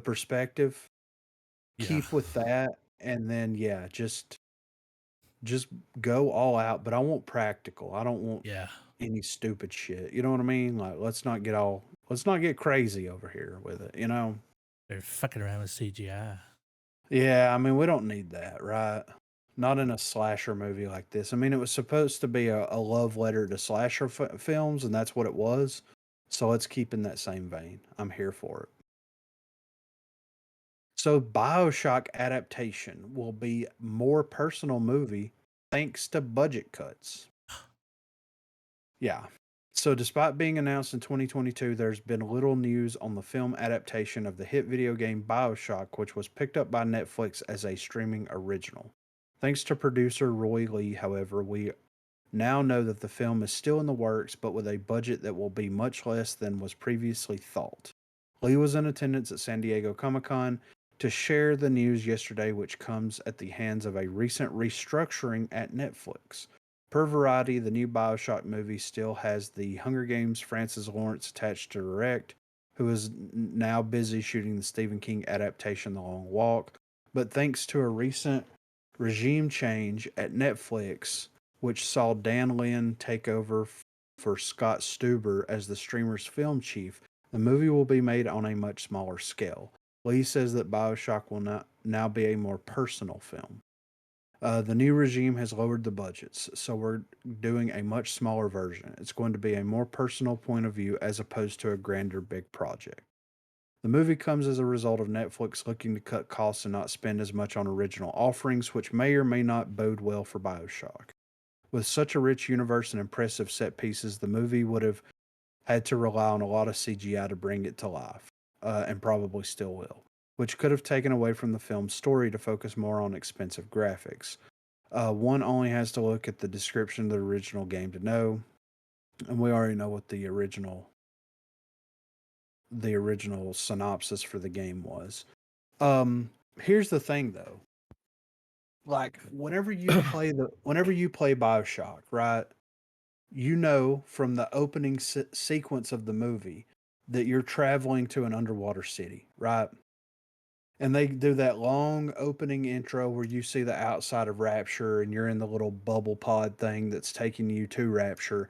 B: perspective,
A: Yeah.
B: keep with that, and then yeah, just go all out. But I want practical. I don't want
A: Yeah.
B: any stupid shit. You know what I mean? Like let's not get crazy over here with it, you know?
A: They're fucking around with CGI.
B: Yeah, I mean, we don't need that, right? Not in a slasher movie like this. I mean, it was supposed to be a love letter to slasher films, and that's what it was. So let's keep in that same vein. I'm here for it. So, Bioshock adaptation will be more personal movie thanks to budget cuts. Yeah. So, despite being announced in 2022, there's been little news on the film adaptation of the hit video game Bioshock, which was picked up by Netflix as a streaming original. Thanks to producer Roy Lee, however, we now know that the film is still in the works, but with a budget that will be much less than was previously thought. Lee was in attendance at San Diego Comic Con to share the news yesterday, which comes at the hands of a recent restructuring at Netflix. Per Variety, the new Bioshock movie still has the Hunger Games Francis Lawrence attached to direct, who is now busy shooting the Stephen King adaptation The Long Walk, but thanks to a recent regime change at Netflix, which saw Dan Lin take over for Scott Stuber as the streamer's film chief, the movie will be made on a much smaller scale. Lee says that Bioshock will now be a more personal film. The new regime has lowered the budgets, so we're doing a much smaller version. It's going to be a more personal point of view as opposed to a grander big project. The movie comes as a result of Netflix looking to cut costs and not spend as much on original offerings, which may or may not bode well for Bioshock. With such a rich universe and impressive set pieces, the movie would have had to rely on a lot of CGI to bring it to life, and probably still will, which could have taken away from the film's story to focus more on expensive graphics. One only has to look at the description of the original game to know, and we already know what the original synopsis for the game was. Here's the thing though. Like whenever you play BioShock, right? You know from the opening sequence of the movie that you're traveling to an underwater city, right? And they do that long opening intro where you see the outside of Rapture and you're in the little bubble pod thing that's taking you to Rapture.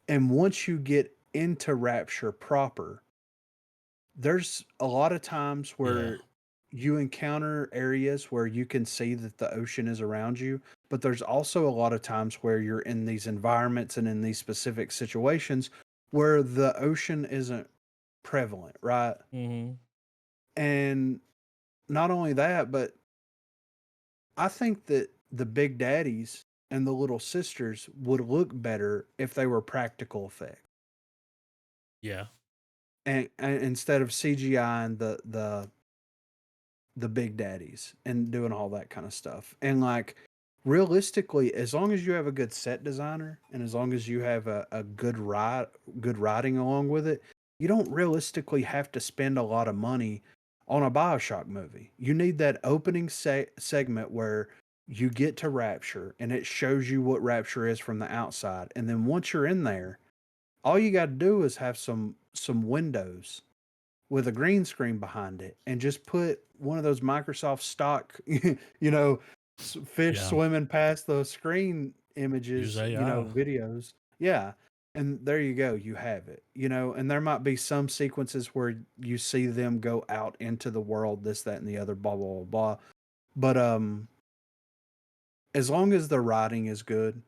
B: And once you get into Rapture proper, there's a lot of times
A: Yeah.
B: where you encounter areas where you can see that the ocean is around you, but there's also a lot of times where you're in these environments and in these specific situations where the ocean isn't prevalent, right?
A: Mm-hmm.
B: And not only that, but I think that the big daddies and the little sisters would look better if they were practical effects.
A: Yeah.
B: And instead of CGI and the big daddies and doing all that kind of stuff. And like realistically, as long as you have a good set designer and as long as you have a good writing along with it, you don't realistically have to spend a lot of money on a Bioshock movie. You need that opening segment where you get to Rapture and it shows you what Rapture is from the outside. And then once you're in there, all you got to do is have some windows with a green screen behind it and just put one of those Microsoft stock, fish
A: Yeah.
B: swimming past those screen
A: Use
B: images,
A: AI.
B: videos. Yeah. And there you go. You have it, and there might be some sequences where you see them go out into the world, this, that, and the other, blah, blah, blah, blah. But, as long as the writing is good,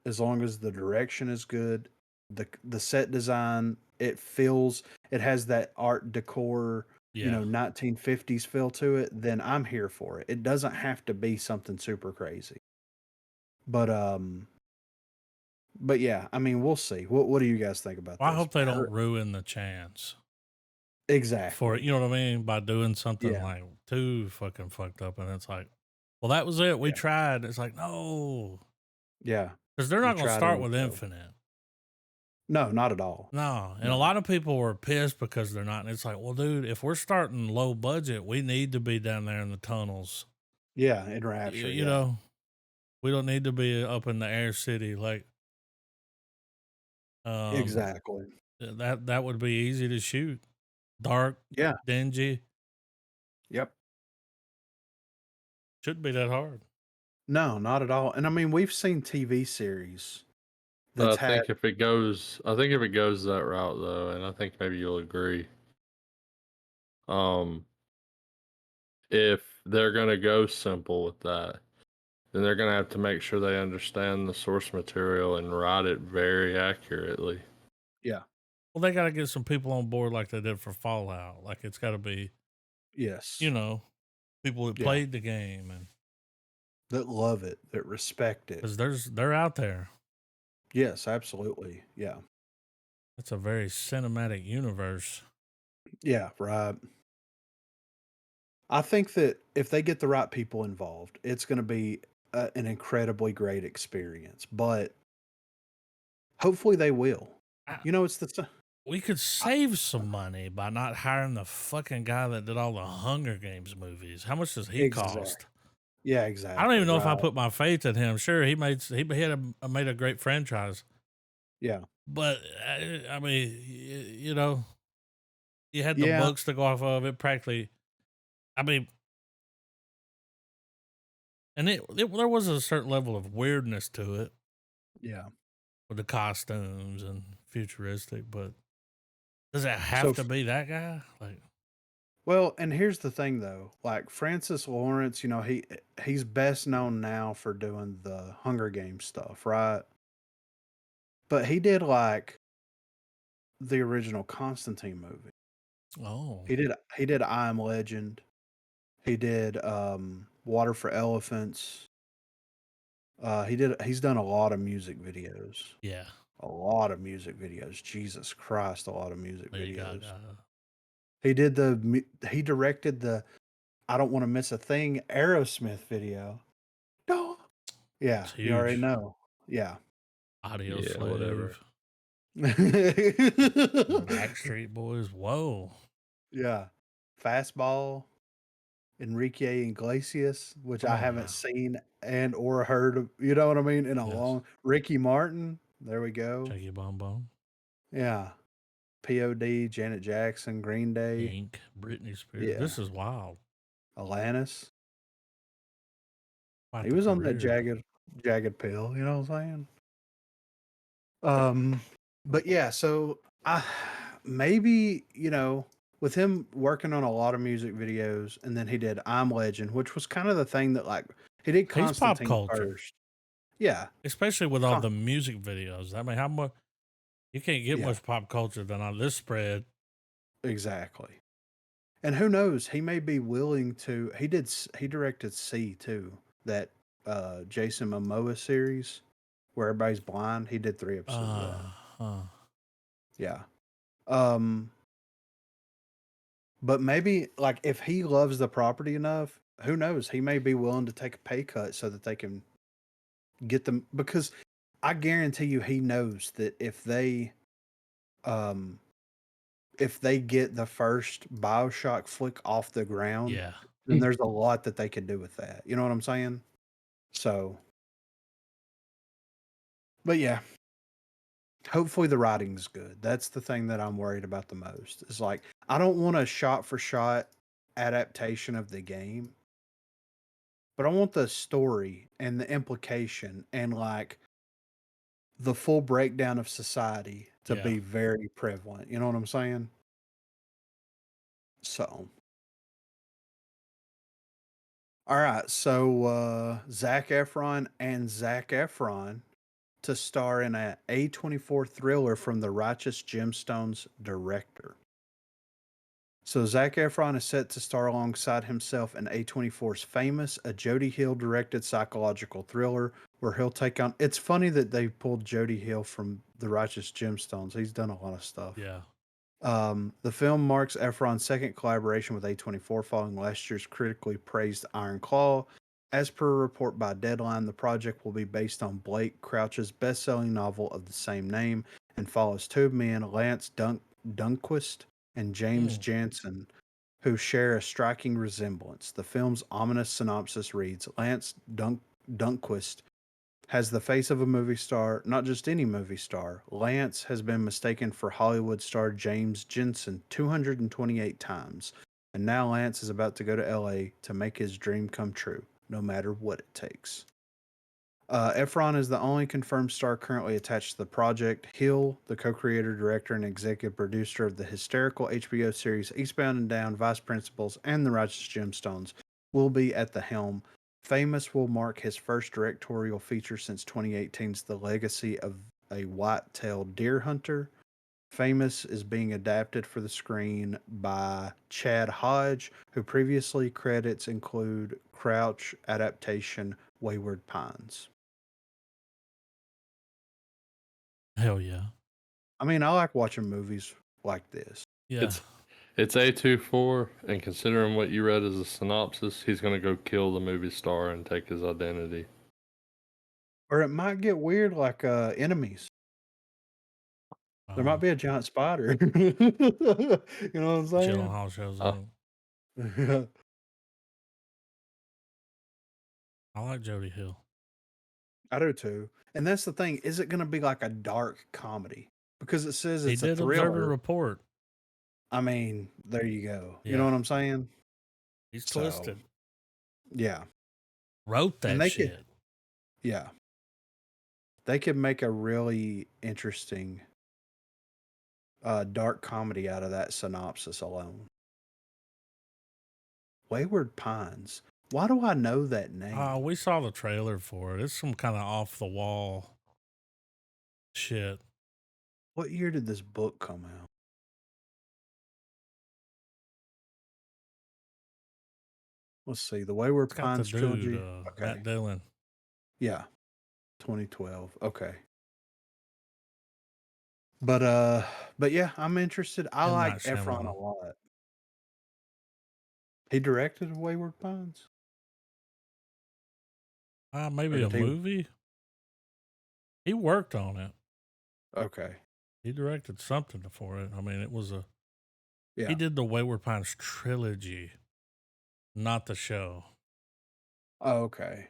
B: as long as the direction is good, the set design, it has that art decor,
A: Yeah.
B: 1950s feel to it, then I'm here for it. It doesn't have to be something super crazy. But yeah, I mean, we'll see. What do you guys think about
A: Well, I
B: this?
A: hope they don't ruin the chance for it.
B: Exactly.
A: You know what I mean? By doing something
B: Yeah.
A: like too fucking fucked up. And it's like, well, that was it. We
B: Yeah.
A: tried. It's like, no.
B: Yeah.
A: Because they're
B: We
A: not going to
B: tried
A: start
B: and
A: with
B: we failed.
A: Infinite.
B: No, not at all.
A: No. And a
B: No.
A: lot of people were pissed because they're not. And it's like, well, dude, if we're starting low budget, we need to be down there in the tunnels.
B: Yeah, in Rapture.
A: You know, we don't need to be up in the air city. Like,
B: Exactly.
A: that would be easy to shoot. Dark,
B: Yeah.
A: dingy.
B: Yep.
A: Shouldn't be that hard.
B: No, not at all. And I mean, we've seen TV series
C: I
B: that's had
C: think if it goes that route though, and I think maybe you'll agree. If they're gonna go simple with that, then they're gonna have to make sure they understand the source material and write it very accurately.
B: yeah.
A: Well, they got to get some people on board like they did for Fallout. Like it's got to be,
B: Yes.
A: people that
B: Yeah.
A: played the game, and
B: That love it, that respect it.
A: because they're out there.
B: Yes, absolutely. Yeah.
A: It's a very cinematic universe.
B: Yeah, right. I think that if they get the right people involved, it's going to be an incredibly great experience. But hopefully they will.
A: I,
B: It's
A: we could save some money by not hiring the fucking guy that did all the Hunger Games movies. How much does he cost?
B: Yeah, exactly.
A: I don't even know if I
B: right.
A: put my faith in him. Sure, he made a great franchise,
B: Yeah.
A: but I mean, you had the
B: Yeah.
A: books to go off of it. Practically, I mean, And there was a certain level of weirdness to it
B: Yeah.
A: with the costumes and futuristic, but does it have
B: So
A: to be that guy? Like,
B: well, and here's the thing though, like Francis Lawrence, he's best known now for doing the Hunger Games stuff, right? But he did like the original Constantine movie.
A: oh,
B: He did I Am Legend. He did Water for Elephants. He's done a lot of music videos.
A: yeah,
B: A lot of music videos. Jesus Christ, a lot of music
A: Lady
B: videos.
A: Gaga.
B: He directed the I Don't Want to Miss a Thing Aerosmith video. No. Yeah,
A: It's
B: you already
A: huge.
B: know. Yeah.
A: Audio
C: Yeah, whatever.
A: Slave, Backstreet Boys. Whoa.
B: Yeah. Fastball, Enrique Iglesias, which I
A: Oh,
B: haven't
A: yeah.
B: seen and or heard of, you know what I mean, in a
A: Yes.
B: long Ricky Martin. There we go.
A: Check your bum bum.
B: Yeah. POD, Janet Jackson, Green Day.
A: Ink, Britney Spears.
B: Yeah.
A: This is wild.
B: Alanis.
A: Quite
B: He
A: the
B: was on that
A: career.
B: jagged pill, you know what I'm saying? But yeah, so I maybe, with him working on a lot of music videos, and then he did I'm Legend, which was kind of the thing that like he did
A: He's pop
B: Constantine
A: culture,
B: first. Yeah.
A: especially with all
B: Con-
A: the music videos. I mean, how much you can't get
B: yeah,
A: much pop culture than on this spread.
B: exactly. And who knows, he may be willing to he directed C too, that Jason Momoa series where everybody's blind. He did 3 episodes of that.
A: Huh.
B: Yeah. Um But maybe like if he loves the property enough, who knows? He may be willing to take a pay cut so that they can get them, because I guarantee you he knows that um if they get the first BioShock flick off the ground,
A: Yeah.
B: then there's a lot that they could do with that. You know what I'm saying? So, but yeah, hopefully the writing's good. That's the thing that I'm worried about the most. Is like I don't want a shot for shot adaptation of the game, but I want the story and the implication and like the full breakdown of society to
A: Yeah.
B: be very prevalent. You know what I'm saying? So, all right. So, Zach Efron and Zach Efron to star in a A24 thriller from the Righteous Gemstones director. So Zac Efron is set to star alongside himself in A24's Famous, a Jody Hill directed psychological thriller where he'll take on. It's funny that they pulled Jody Hill from The Righteous Gemstones. He's done a lot of stuff.
A: Yeah.
B: The film marks Efron's second collaboration with A24 following last year's critically praised Iron Claw. As per a report by Deadline, the project will be based on Blake Crouch's best-selling novel of the same name and follows two men, Lance Dunquist and James Jansen, who share a striking resemblance. The film's ominous synopsis reads, Lance Dunquist has the face of a movie star, not just any movie star. Lance has been mistaken for Hollywood star James Jensen 228 times, and now Lance is about to go to LA to make his dream come true, no matter what it takes. Efron is the only confirmed star currently attached to the project. Hill, the co-creator, director, and executive producer of the hysterical HBO series Eastbound and Down, Vice Principals, and The Righteous Gemstones, will be at the helm. Famous will mark his first directorial feature since 2018's The Legacy of a White-tailed Deer Hunter. Famous is being adapted for the screen by Chad Hodge, who previously credits include Crouch adaptation Wayward Pines.
A: Hell yeah.
B: I mean, I like watching movies like this.
A: Yeah.
C: It's A24, and considering what you read as a synopsis, he's gonna go kill the movie star and take his identity.
B: Or it might get weird like enemies. There might be a giant spider. You know what I'm saying?
A: Gyllenhaal shows
C: Uh,
A: up. I like Jody Hill.
B: I do too. And that's the thing. Is it going to be like a dark comedy? Because it says
A: He
B: it's a
A: did observe and
B: thriller.
A: report.
B: I mean, there you go. You
A: Yeah.
B: know what I'm saying?
A: He's
B: So,
A: twisted.
B: yeah.
A: Wrote
B: And
A: that shit.
B: yeah, they could make a really interesting dark comedy out of that synopsis alone. Wayward Pines. Why do I know that name?
A: We saw the trailer for it. It's some kind of off the wall shit.
B: What year did this book come out? Let's see. The Wayward
A: It's got the
B: Pines
A: dude,
B: trilogy. Okay.
A: Matt Dillon.
B: Yeah. 2012. Okay. But yeah, I'm interested. I
A: M.
B: like
A: Night
B: Efron a
A: Shyamalan.
B: lot. He directed Wayward Pines? Or
A: Maybe a
B: did he?
A: movie. He worked on it.
B: Okay.
A: He directed something for it. I mean, it was a.
B: Yeah.
A: He did the Wayward Pines trilogy, not the show.
B: Oh, okay.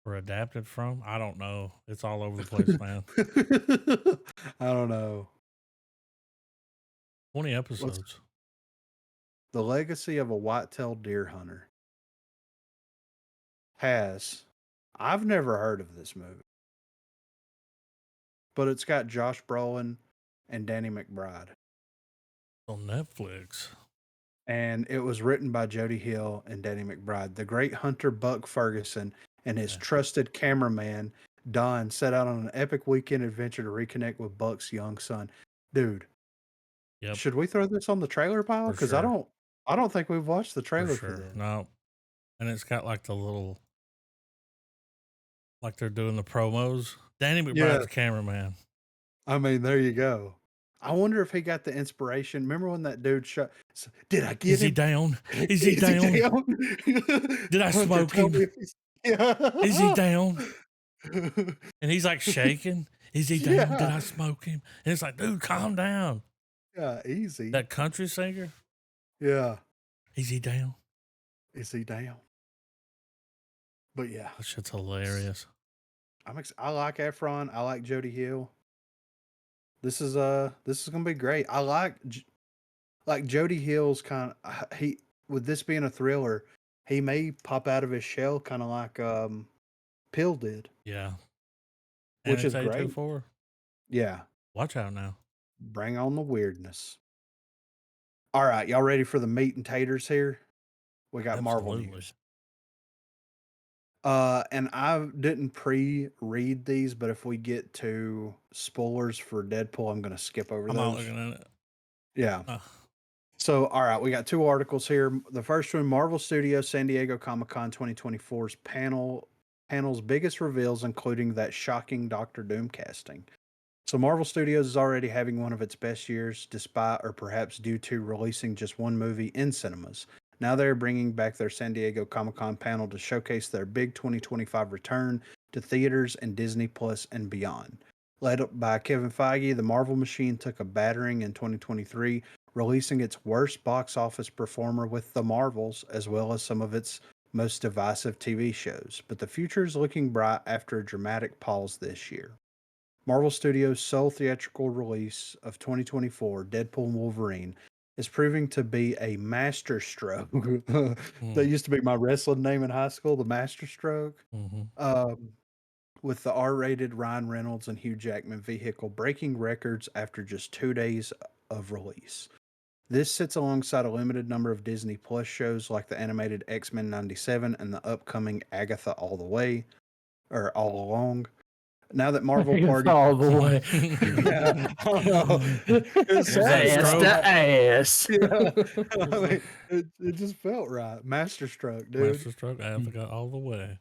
A: Or adapted from. I don't know. It's all over the place, man.
B: I don't know.
A: 20 episodes.
B: The Legacy of a White-tailed Deer Hunter has. I've never heard of this movie, but it's got Josh Brolin and Danny McBride.
A: On Netflix.
B: And it was written by Jody Hill and Danny McBride. The great hunter Buck Ferguson and his trusted cameraman Don set out on an epic weekend adventure to reconnect with Buck's young son. Dude,
A: Yep.
B: should we throw this on the trailer pile?
A: For
B: Because
A: sure.
B: I don't think we've watched the
A: For
B: trailer for
A: sure.
B: this.
A: No. And it's got like the little, like they're doing the promos. Danny McBride's cameraman.
B: I mean, there you go. I wonder if he got the inspiration. Remember when that dude shot? Did I get
A: Is
B: him?
A: he down? Is he down? Did I
B: Hunter,
A: smoke him?
B: Yeah.
A: Is he down? And he's like shaking. Is he down? Did I smoke him? And it's like, dude, calm down.
B: Yeah, easy.
A: That country singer?
B: Yeah.
A: Is he down?
B: Is he down? But yeah,
A: That shit's hilarious.
B: I like Efron. I like Jody Hill. This is gonna be great. I like Jody Hill's kind of he with this being a thriller, he may pop out of his shell kind of like Pill did.
A: Yeah.
B: Which
A: And
B: is
A: it's
B: great.
A: A24.
B: Yeah.
A: Watch out now.
B: Bring on the weirdness. All right, y'all ready for the meat and taters here? We got Marvel
A: Absolutely.
B: news. And I didn't pre-read these, but if we get to spoilers for Deadpool, I'm going to skip over
A: I'm not
B: those.
A: looking at it.
B: Yeah. So, all right, we got two articles here. The first one, Marvel Studios San Diego Comic-Con 2024's panel's biggest reveals, including that shocking Doctor Doom casting. So Marvel Studios is already having one of its best years, despite or perhaps due to releasing just one movie in cinemas. Now they're bringing back their San Diego Comic-Con panel to showcase their big 2025 return to theaters and Disney Plus and beyond. Led by Kevin Feige, the Marvel machine took a battering in 2023, releasing its worst box office performer with The Marvels, as well as some of its most divisive TV shows. But the future is looking bright after a dramatic pause this year. Marvel Studios' sole theatrical release of 2024, Deadpool and Wolverine, is proving to be a masterstroke. That used to be my wrestling name in high school, the Masterstroke. With the R-rated Ryan Reynolds and Hugh Jackman vehicle breaking records after just 2 days of release. This sits alongside a limited number of Disney Plus shows like the animated X-Men 97 and the upcoming Agatha All the Way, or All Along. Now that Marvel Party
C: all the way.
B: Yeah, I don't know. It's
C: Ass to ass.
B: Yeah. I mean, it just felt right. Masterstroke, dude.
A: Masterstroke, Africa, all the way.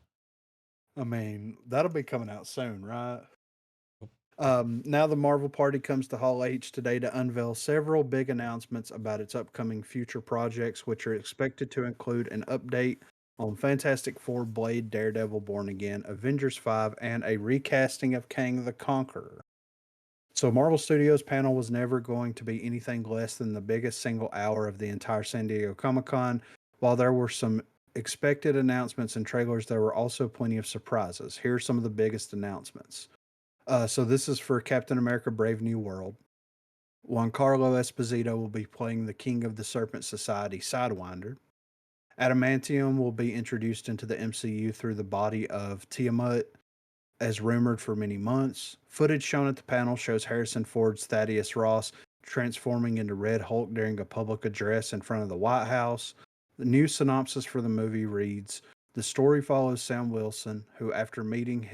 B: I mean, that'll be coming out soon, right? Now the Marvel Party comes to Hall H today to unveil several big announcements about its upcoming future projects, which are expected to include an update on Fantastic Four, Blade, Daredevil, Born Again, Avengers 5, and a recasting of Kang the Conqueror. So Marvel Studios panel was never going to be anything less than the biggest single hour of the entire San Diego Comic-Con. While there were some expected announcements and trailers, there were also plenty of surprises. Here are some of the biggest announcements. So this is for Captain America Brave New World. Giancarlo Esposito will be playing the King of the Serpent Society, Sidewinder. Adamantium will be introduced into the MCU through the body of Tiamat, as rumored for many months. Footage shown at the panel shows Harrison Ford's Thaddeus Ross transforming into Red Hulk during a public address in front of the White House. The new synopsis for the movie reads: the story follows Sam Wilson, who, after meeting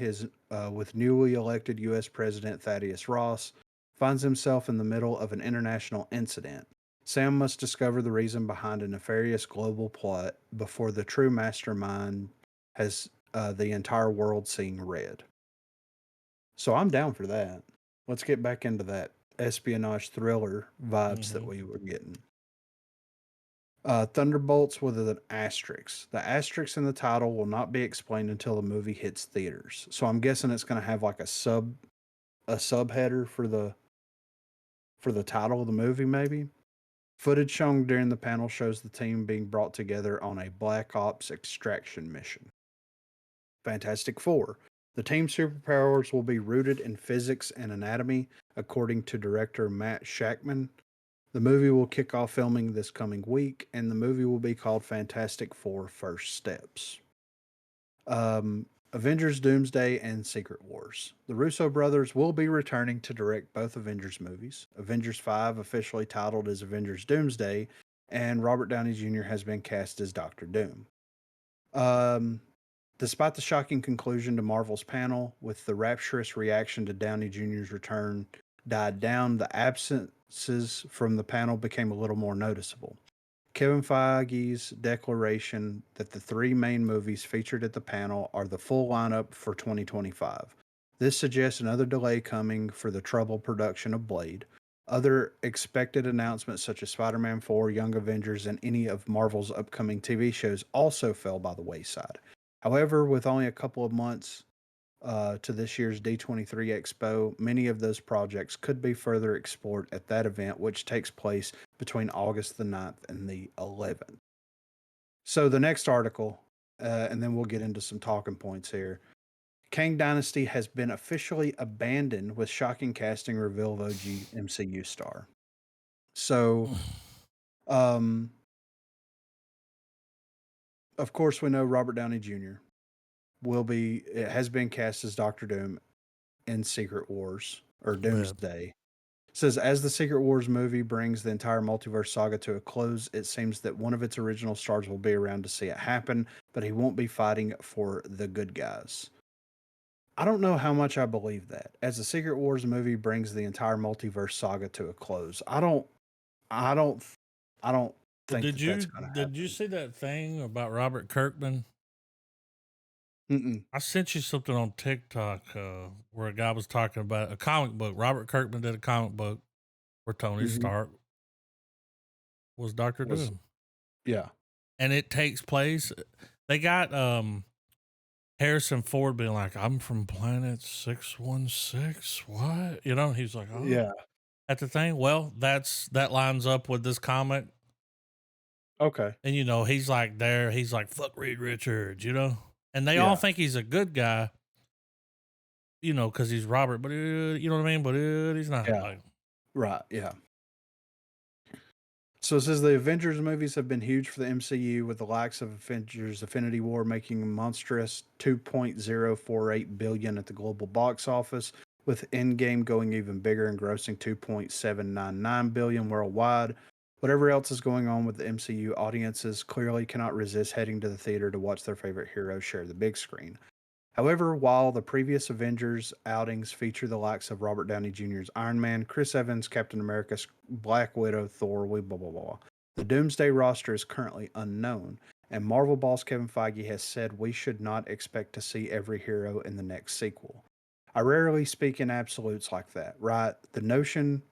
B: with newly elected U.S. President Thaddeus Ross, finds himself in the middle of an international incident. Sam must discover the reason behind a nefarious global plot before the true mastermind has the entire world seeing red. So I'm down for that. Let's get back into that espionage thriller vibes that we were getting. Thunderbolts with an asterisk. The asterisk in the title will not be explained until the movie hits theaters. So I'm guessing it's going to have like a subheader for the title of the movie, maybe. Footage shown during the panel shows the team being brought together on a Black Ops extraction mission. Fantastic Four. The team's superpowers will be rooted in physics and anatomy, according to director Matt Shakman. The movie will kick off filming this coming week, and the movie will be called Fantastic Four First Steps. Avengers Doomsday and Secret Wars. The Russo brothers will be returning to direct both Avengers movies. Avengers 5, officially titled as Avengers Doomsday, and Robert Downey Jr. has been cast as Doctor Doom. Despite the shocking conclusion to Marvel's panel, with the rapturous reaction to Downey Jr.'s return died down, the absences from the panel became a little more noticeable. Kevin Feige's declaration that the three main movies featured at the panel are the full lineup for 2025. This suggests another delay coming for the troubled production of Blade. Other expected announcements such as Spider-Man 4, Young Avengers, and any of Marvel's upcoming TV shows also fell by the wayside. However, with only a couple of months to this year's D23 Expo, many of those projects could be further explored at that event, which takes place between August the 9th and the 11th. So the next article, and then we'll get into some talking points here. Kang Dynasty has been officially abandoned with shocking casting reveal of OG MCU star. So, of course, we know Robert Downey Jr. has been cast as Doctor Doom in Secret Wars or Doomsday. It says, as the Secret Wars movie brings the entire multiverse saga to a close, it seems that one of its original stars will be around to see it happen, but he won't be fighting for the good guys. I don't know how much I believe that. As the Secret Wars movie brings the entire multiverse saga to a close, I don't think that's going to happen.
A: Did you see that thing about Robert Kirkman?
B: Mm-mm.
A: I sent you something on TikTok where a guy was talking about a comic book. Robert Kirkman did a comic book where Tony Stark was Doctor Doom.
B: Yeah.
A: And it takes place. They got Harrison Ford being like, I'm from planet 616. What? You know, he's like, oh.
B: Yeah.
A: At the thing. Well, that lines up with this comic.
B: Okay.
A: And, you know, he's like there. He's like, fuck Reed Richards, you know? And they all think he's a good guy, you know, because he's Robert, but you know what I mean? But he's not.
B: Yeah.
A: Like,
B: right. Yeah. So it says the Avengers movies have been huge for the MCU, with the likes of Avengers Infinity War making a monstrous $2.048 billion at the global box office, with Endgame going even bigger and grossing $2.799 billion worldwide. Whatever else is going on with the MCU, audiences clearly cannot resist heading to the theater to watch their favorite heroes share the big screen. However, while the previous Avengers outings feature the likes of Robert Downey Jr.'s Iron Man, Chris Evans, Captain America, Black Widow, Thor, blah, blah, blah, the Doomsday roster is currently unknown, and Marvel boss Kevin Feige has said we should not expect to see every hero in the next sequel. I rarely speak in absolutes like that, right? The notion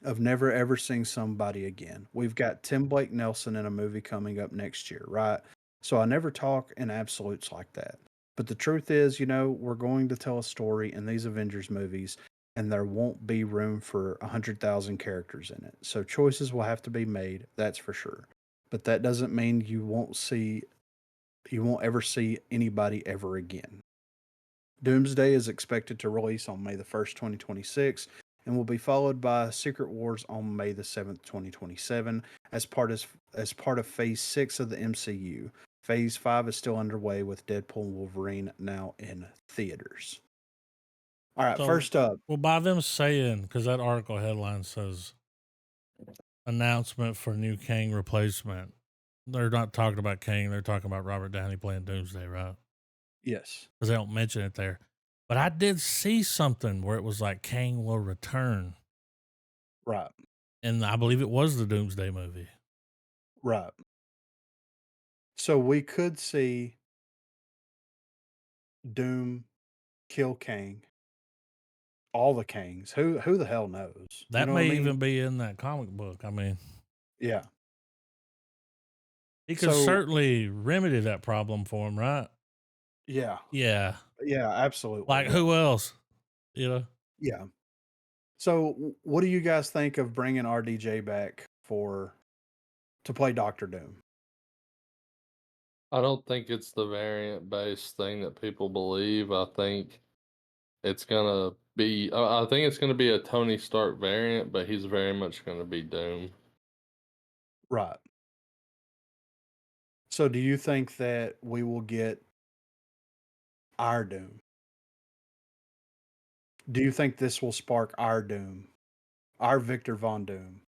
B: of never ever seeing somebody again. We've got Tim Blake Nelson in a movie coming up next year, right? So I never talk in absolutes like that. But the truth is, you know, we're going to tell a story in these Avengers movies, and there won't be room for 100,000 characters in it. So choices will have to be made, that's for sure. But that doesn't mean you won't ever see anybody ever again. Doomsday is expected to release on May the 1st, 2026, and will be followed by Secret Wars on May the 7th, 2027, as part of Phase 6 of the MCU. Phase 5 is still underway with Deadpool and Wolverine now in theaters. All right,
A: So,
B: first up.
A: Well, by them saying, because that article headline says announcement for new Kang replacement, they're not talking about Kang. They're talking about Robert Downey playing Doomsday, right?
B: Yes.
A: Because they don't mention it there. But I did see something where it was like Kang will return.
B: Right.
A: And I believe it was the Doomsday movie.
B: Right. So we could see Doom kill Kang. All the Kangs. Who the hell knows? You
A: That
B: know what I
A: may
B: mean?
A: even be in that comic book. I mean,
B: Yeah.
A: he could certainly remedy that problem for him, right?
B: Yeah.
A: Yeah.
B: Yeah, absolutely.
A: Like who else? You know?
B: Yeah. So what do you guys think of bringing RDJ back to play Doctor Doom?
C: I don't think it's the variant based thing that people believe. I think it's gonna be. I think it's gonna be a Tony Stark variant, but he's very much gonna be Doom.
B: Right. So do you think that we will get our Doom? Do you think this will spark our Doom, our Victor Von Doom,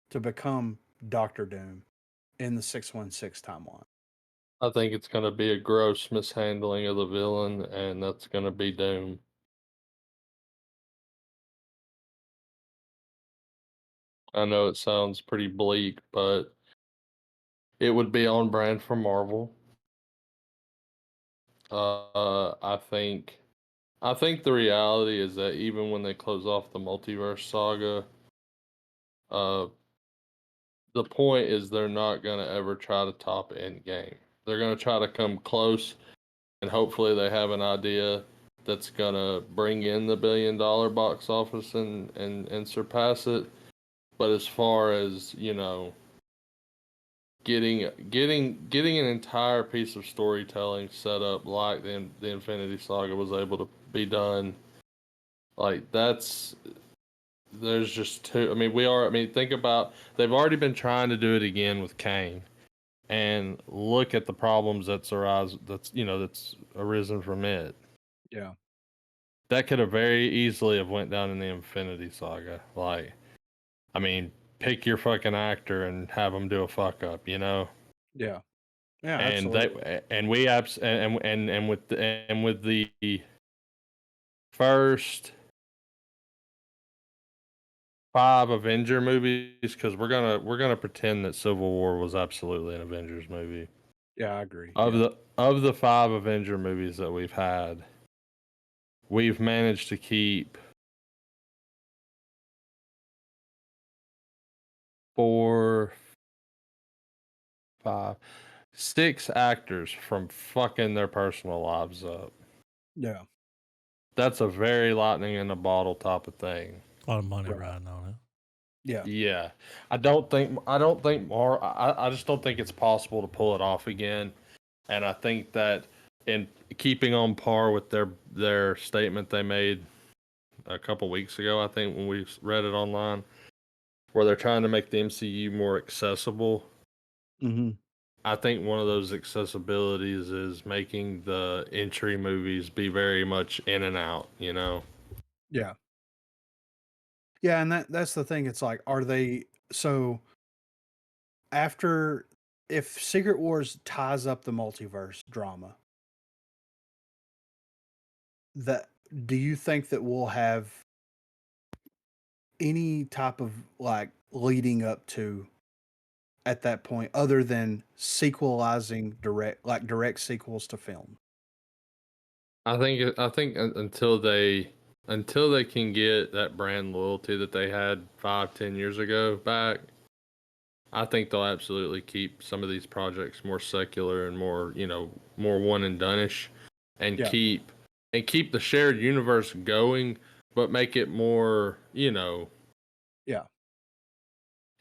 B: to become Doctor Doom in the 616 timeline?
C: I think it's gonna be a gross mishandling of the villain, and that's gonna be Doom. I know it sounds pretty bleak, but it would be on brand for Marvel. I think the reality is that even when they close off the multiverse saga, uh, the point is they're not gonna ever try to top Endgame. They're gonna try to come close, and hopefully they have an idea that's gonna bring in the $1 billion box office and surpass it. But as far as getting an entire piece of storytelling set up like the Infinity Saga was able to be done, like there's just too. I mean, think about they've already been trying to do it again with Kane, and look at the problems that's arisen from it.
B: Yeah.
C: That could have very easily have went down in the Infinity Saga. Like, I mean, pick your fucking actor and have them do a fuck up, you know.
B: Yeah. Yeah,
C: And
B: absolutely.
C: with the first 5 Avenger movies, because we're gonna pretend that Civil War was absolutely an Avengers movie.
B: Yeah, I agree.
C: Of
B: Yeah.
C: the 5 Avenger movies that we've had, we've managed to keep 4, 5, 6 actors from fucking their personal lives up.
B: Yeah.
C: That's a very lightning in a bottle type of thing.
A: A lot of money
B: Right.
A: riding on it.
B: Yeah.
C: Yeah, I just don't think it's possible to pull it off again. And I think that in keeping on par with their statement they made a couple weeks ago, I think when we read it online, where they're trying to make the MCU more accessible.
B: Mm-hmm.
C: I think one of those accessibilities is making the entry movies be very much in and out, you know?
B: Yeah. Yeah, and that's the thing. It's like, are they so after if Secret Wars ties up the multiverse drama, that do you think that we'll have any type of like leading up to at that point other than sequelizing direct sequels to film?
C: I think until they can get that brand loyalty that they had 5-10 years ago back, I think they'll absolutely keep some of these projects more secular and more, more one and done-ish, and
B: Yeah.
C: keep the shared universe going, but make it more,
B: Yeah.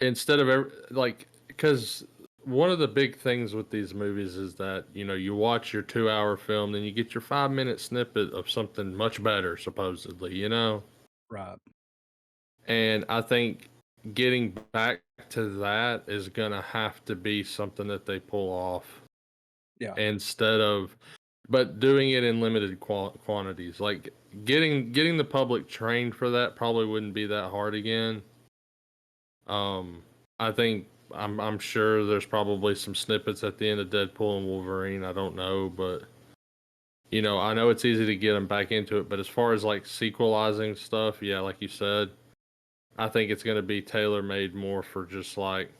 C: instead of like, because one of the big things with these movies is that you watch your 2-hour film, then you get your 5-minute snippet of something much better, supposedly.
B: Right.
C: And I think getting back to that is going to have to be something that they pull off
B: Yeah.
C: instead of, but doing it in limited quantities. Like getting the public trained for that probably wouldn't be that hard again. I think I'm sure there's probably some snippets at the end of Deadpool and Wolverine. I don't know, but you know, I know it's easy to get them back into it. But as far as like sequelizing stuff, yeah, like you said, I think it's going to be tailor made more for just like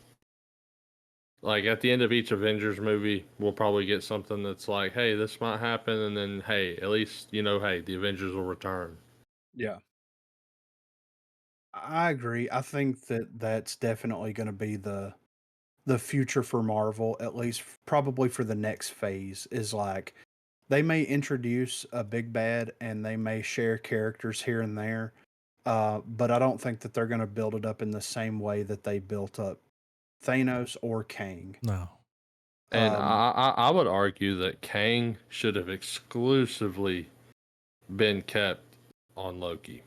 C: at the end of each Avengers movie, we'll probably get something that's like, hey, this might happen, and then hey, at least you know, hey, the Avengers will return.
B: Yeah. I agree. I think that that's definitely going to be the future for Marvel, at least probably for the next phase, is like they may introduce a big bad and they may share characters here and there. But I don't think that they're going to build it up in the same way that they built up Thanos or Kang.
A: No.
C: And
B: Um,
C: I would argue that Kang should have exclusively been kept on Loki.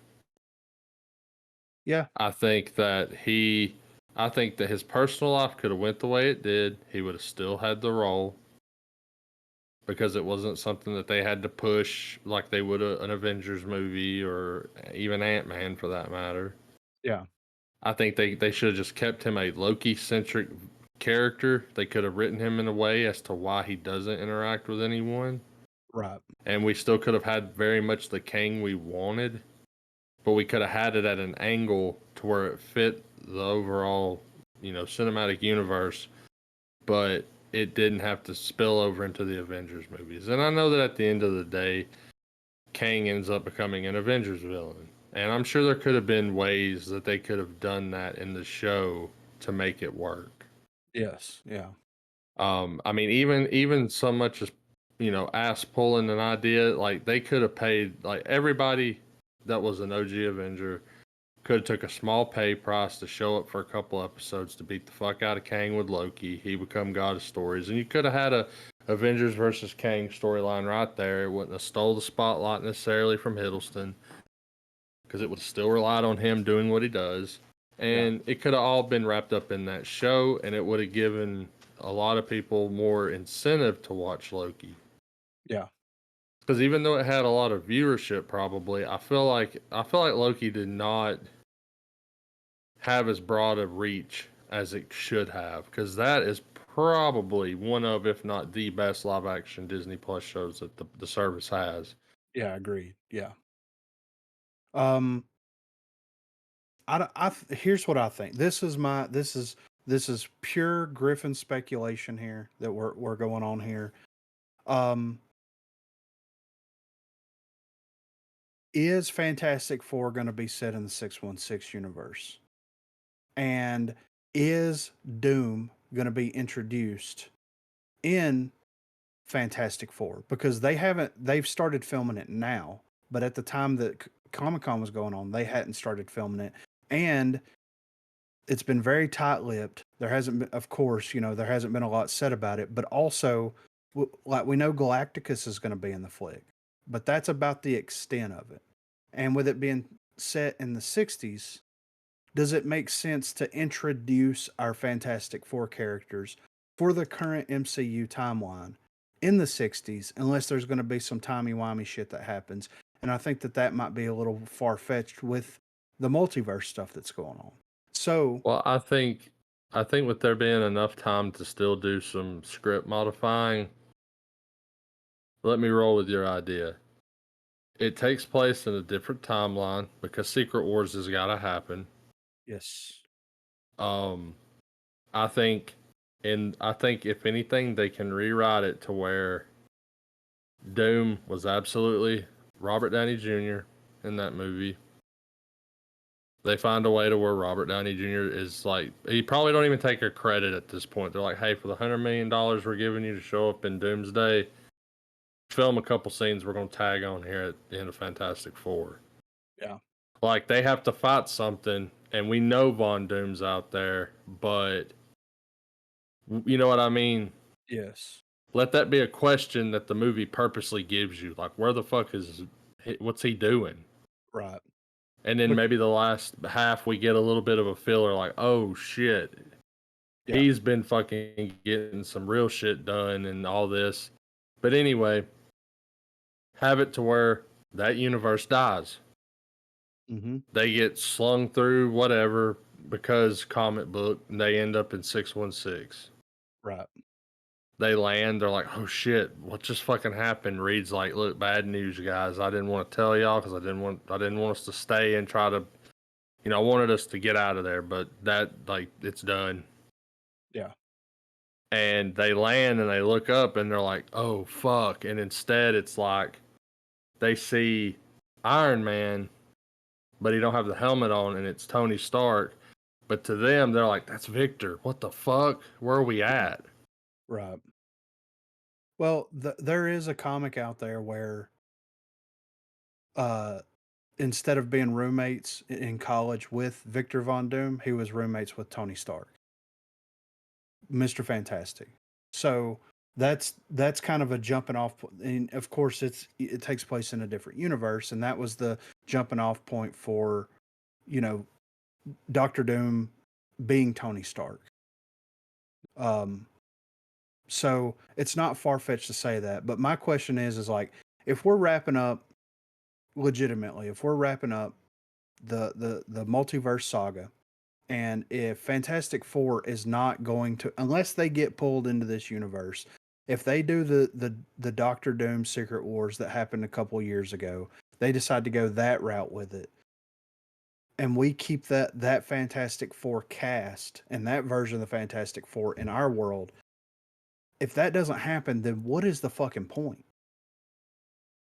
B: yeah,
C: I think that his personal life could have went the way it did. He would have still had the role because it wasn't something that they had to push like they would an Avengers movie or even Ant-Man for that matter.
B: yeah,
C: I think they should have just kept him a Loki-centric character. They could have written him in a way as to why he doesn't interact with anyone.
B: right.
C: And we still could have had very much the Kang we wanted, but we could have had it at an angle to where it fit the overall, you know, cinematic universe, but it didn't have to spill over into the Avengers movies. And I know that at the end of the day, Kang ends up becoming an Avengers villain. And I'm sure there could have been ways that they could have done that in the show to make it work.
B: Yes, yeah,
C: I mean, even so much as you know, ass pulling an idea, like they could have paid like everybody that was an OG Avenger could have took a small pay price to show up for a couple episodes to beat the fuck out of Kang with Loki. He become God of Stories, and you could have had a Avengers versus Kang storyline right there. It wouldn't have stole the spotlight necessarily from Hiddleston because it would have still relied on him doing what he does.
B: yeah,
C: And it could have all been wrapped up in that show, and it would have given a lot of people more incentive to watch Loki.
B: yeah,
C: Because even though it had a lot of viewership, probably I feel like Loki did not have as broad a reach as it should have. Because that is probably one of, if not the best live action Disney Plus shows that the service has.
B: yeah. Agreed. Yeah. Um, here's what I think. This is pure Griffin speculation here that we're going on here. Um, is Fantastic Four going to be set in the 616 universe? And is Doom going to be introduced in Fantastic Four? Because they've started filming it now, but at the time that Comic Con was going on, they hadn't started filming it. And it's been very tight-lipped. There hasn't been, of course, there hasn't been a lot said about it, but also, like we know Galacticus is going to be in the flick, but that's about the extent of it. And with it being set in the 60s, does it make sense to introduce our Fantastic Four characters for the current MCU timeline in the 60s, unless there's going to be some timey-wimey shit that happens? And I think that might be a little far-fetched with the multiverse stuff that's going on. So,
C: Well, I think with there being enough time to still do some script modifying, let me roll with your idea. It takes place in a different timeline because Secret Wars has got to happen.
B: yes.
C: Um, I think, I think if anything, they can rewrite it to where Doom was absolutely Robert Downey Jr. in that movie. They find a way to where Robert Downey Jr. is like, he probably don't even take a credit at this point. They're like, hey, for the $100 million we're giving you to show up in Doomsday, film a couple scenes we're going to tag on here at the end of Fantastic Four.
B: Yeah.
C: Like, they have to fight something, and we know Von Doom's out there, but you know what I mean?
B: Yes.
C: Let that be a question that the movie purposely gives you. Like, where the fuck what's he doing?
B: Right.
C: And then maybe the last half we get a little bit of a filler like, oh shit, he's been fucking getting some real shit done and all this. But anyway, have it to where that universe dies.
B: Mm-hmm.
C: They get slung through whatever because comic book, and they end up in 616.
B: Right.
C: They land, they're like, oh shit, what just fucking happened? Reed's like, look, bad news, guys. I didn't want to tell y'all because I didn't want us to stay and try to, I wanted us to get out of there, but that, like, it's done.
B: Yeah.
C: And they land and they look up and they're like, oh fuck. And instead it's like they see Iron Man, but he don't have the helmet on, and it's Tony Stark. But to them, they're like, that's Victor. What the fuck? Where are we at?
B: Right. Well, there is a comic out there where instead of being roommates in college with Victor Von Doom, he was roommates with Tony Stark, Mr. Fantastic. So that's kind of a jumping off and of course it takes place in a different universe, and that was the jumping off point for, Doctor Doom being Tony Stark. So it's not far-fetched to say that, but my question is like, if we're wrapping up legitimately, if we're wrapping up the multiverse saga, and if Fantastic Four is not going to, unless they get pulled into this universe, if they do the Doctor Doom Secret Wars that happened a couple years ago, they decide to go that route with it, and we keep that Fantastic Four cast and that version of the Fantastic Four in our world, if that doesn't happen, then what is the fucking point?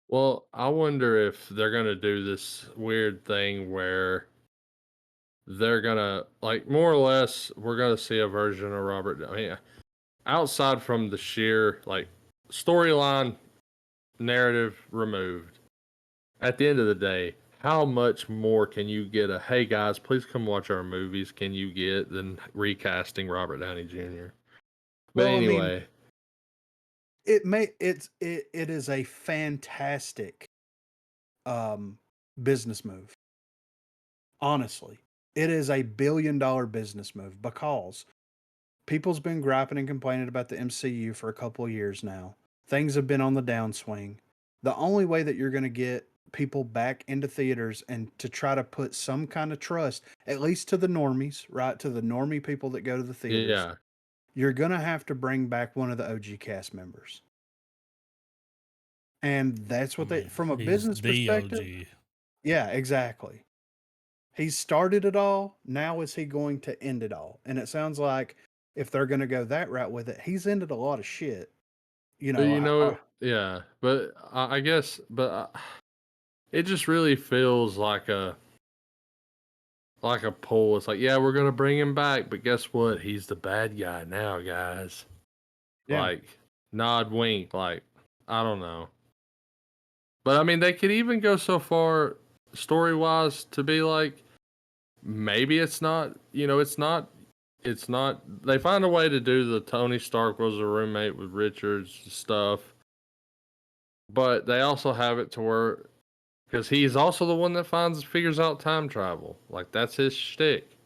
C: Well, I wonder if they're going to do this weird thing where they're going to, like, more or less, we're going to see a version of Robert. I mean, outside from the sheer, like, storyline narrative removed, at the end of the day, how much more can you get hey guys, please come watch our movies, can you get than recasting Robert Downey Jr.? But
B: Well, I mean,
C: anyway,
B: it is a fantastic business move. Honestly, it is a billion-dollar business move because people's been griping and complaining about the MCU for a couple of years now. Things have been on the downswing. The only way that you're going to get people back into theaters and to try to put some kind of trust, at least to the normies, right? To the normie people that go to the theaters,
C: yeah.
B: you're going to have to bring back one of the OG cast members. And that's what from a
A: he's
B: business
A: the
B: perspective.
A: OG.
B: Yeah, exactly. He started it all. Now is he going to end it all? And it sounds like if they're going to go that route with it, he's ended a lot of shit.
C: Yeah, but I guess, it just really feels like a pull. It's like, yeah, we're gonna bring him back, but guess what? He's the bad guy now, guys.
B: Yeah.
C: Like, nod, wink. Like, I don't know. But I mean, they could even go so far, story wise, to be like, maybe it's not. It's not. It's not. They find a way to do the Tony Stark was a roommate with Richards stuff, but they also have it to where, because he's also the one that figures out time travel. Like, that's his shtick.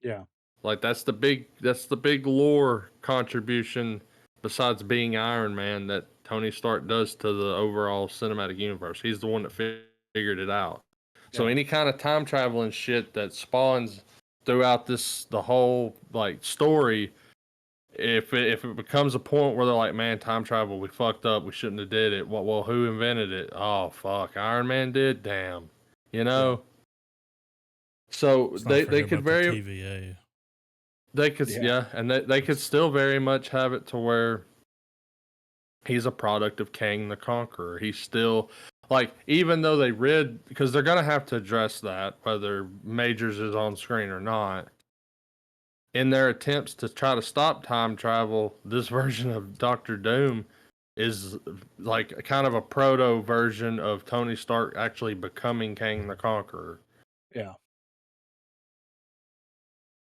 B: Yeah.
C: Like, that's the big lore contribution besides being Iron Man that Tony Stark does to the overall cinematic universe. He's the one that figured it out. So
B: Yeah.
C: any kind of time traveling shit that spawns throughout the whole, like, story, if it becomes a point where they're like, man, time travel, we fucked up, we shouldn't have did it. Well, who invented it? Oh fuck, Iron Man did. Damn,
B: Yeah.
C: So
A: Let's not
C: they
A: forget
C: could
A: about the
C: very
A: TVA.
C: they could
B: Yeah.
C: and they could still very much have it to where he's a product of Kang the Conqueror. He's still, like, even though they because they're gonna have to address that whether Majors is on screen or not. In their attempts to try to stop time travel, this version of Doctor Doom is like kind of a proto version of Tony Stark actually becoming Kang the Conqueror.
B: Yeah.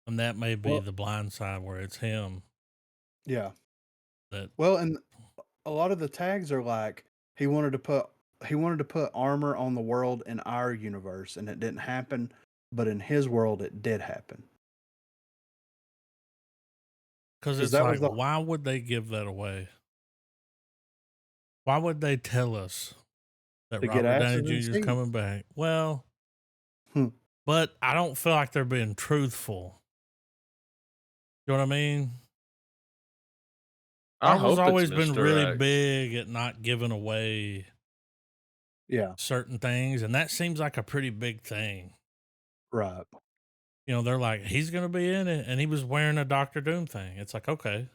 A: And that may be
B: Well,
A: the blind side where it's him
B: yeah.
A: that
B: Well, and a lot of the tags are like he wanted to put wanted to put armor on the world in our universe, and it didn't happen. But in his world, it did happen.
A: Because
B: 'Cause
A: it's
B: that was
A: like,
B: the
A: why would they give that away? Why would they tell us that
B: to get
A: Robert Downey
B: asses in
A: Jr. is
B: seats.
A: coming back? Well,
B: Hmm.
A: but I don't feel like they're being truthful. You know what I mean?
C: I
A: Marvel's
C: hope it's
A: always been really
C: misdirect.
A: big at not giving away
B: Yeah,
A: certain things, and that seems like a pretty big thing.
B: right.
A: You know, they're like, he's going to be in it, and he was wearing a Doctor Doom thing. It's like, okay.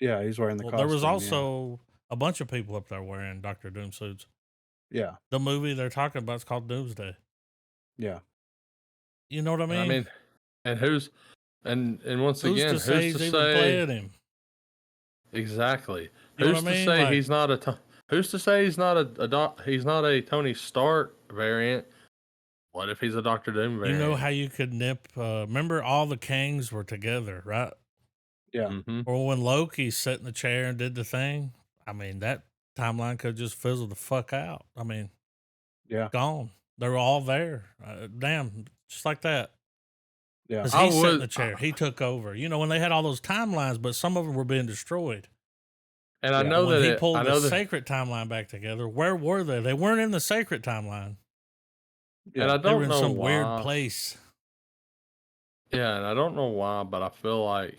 B: Yeah, he's wearing the
A: Well,
B: costume.
A: there was also a bunch of people up there wearing Doctor Doom suits.
B: Yeah.
A: The movie they're talking about is called Doomsday.
B: Yeah.
A: You know what I mean?
C: I mean, and once
A: who's
C: again,
A: to say
C: who's
A: he's
C: to
A: even
C: say
A: playing him?
C: exactly?
A: You know
C: Who's
A: what I
C: to
A: mean?
C: say
A: Like,
C: he's not who's to say he's not he's not a Tony Stark variant? What if he's a Doctor Doom
A: you
C: variant?
A: know how you could nip? Remember, all the Kangs were together, right?
B: Yeah.
C: Mm-hmm.
A: Or when Loki sat in the chair and did the thing. I mean, that timeline could just fizzle the fuck out. I mean,
B: Yeah.
A: gone. They were all there. Damn, just like that.
B: Yeah.
A: Because
C: I
A: he sat in
C: would-
A: the chair. He took over. You know, when they had all those timelines, but some of them were being destroyed.
C: And I
B: Yeah.
C: know
A: When
C: that
A: he
C: I
A: pulled the
C: know that,
A: sacred timeline back together, where were they? They weren't in the sacred timeline.
C: and
B: Yeah.
C: I
A: They were
C: don't
A: in
C: know
A: some
C: why.
A: weird place.
C: Yeah, and I don't know why, but I feel like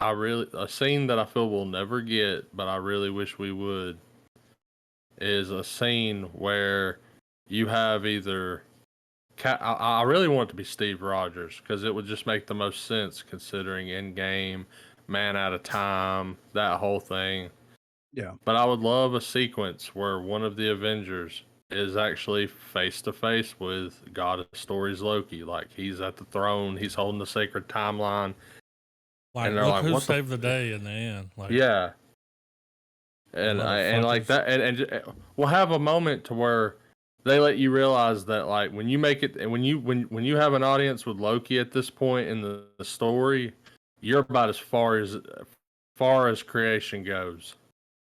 C: a scene that I feel we'll never get, but I really wish we would, is a scene where you have either. I really want it to be Steve Rogers because it would just make the most sense considering Endgame, Man Out of Time, that whole thing.
B: Yeah.
C: But I would love a sequence where one of the Avengers is actually face to face with God of Stories Loki. Like he's at the throne, he's holding the sacred timeline,
A: Like,
C: and they're
A: look
C: like,
A: who
C: "What the?"
A: saved the day in the end. Like,
C: Yeah, and like
A: motherfuckers.
C: that, we'll have a moment to where they let you realize that like when you make it, and when you have an audience with Loki at this point in the story, you're about as far as creation goes.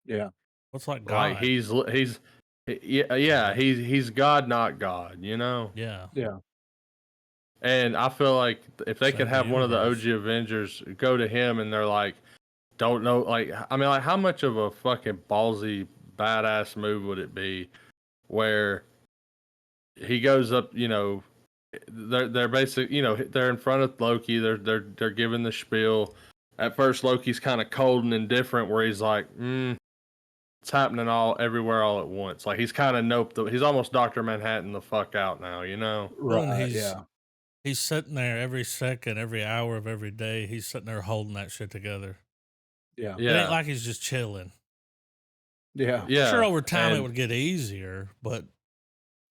B: Yeah.
A: What's like
C: Like
A: God?
C: he's God, not God, you know.
A: Yeah.
B: Yeah.
C: And I feel like if they
A: Save
C: could
A: the
C: have one of the
A: universe.
C: OG Avengers go to him and they're like, don't know, like I mean, like how much of a fucking ballsy badass move would it be, where he goes up, you know, they're basically, you know, they're in front of Loki, they're giving the spiel. At first, Loki's kind of cold and indifferent, where he's like, it's happening everywhere all at once. Like he's kind of he's almost Dr. Manhattan the fuck out now, you know?
A: Well, and
B: Right. Yeah.
A: he's sitting there every second, every hour of every day. He's sitting there holding that shit together.
B: Yeah.
A: It ain't
C: Yeah.
A: like he's just chilling.
B: Yeah.
C: Yeah.
A: Sure, over time it
C: and-
A: would get easier, but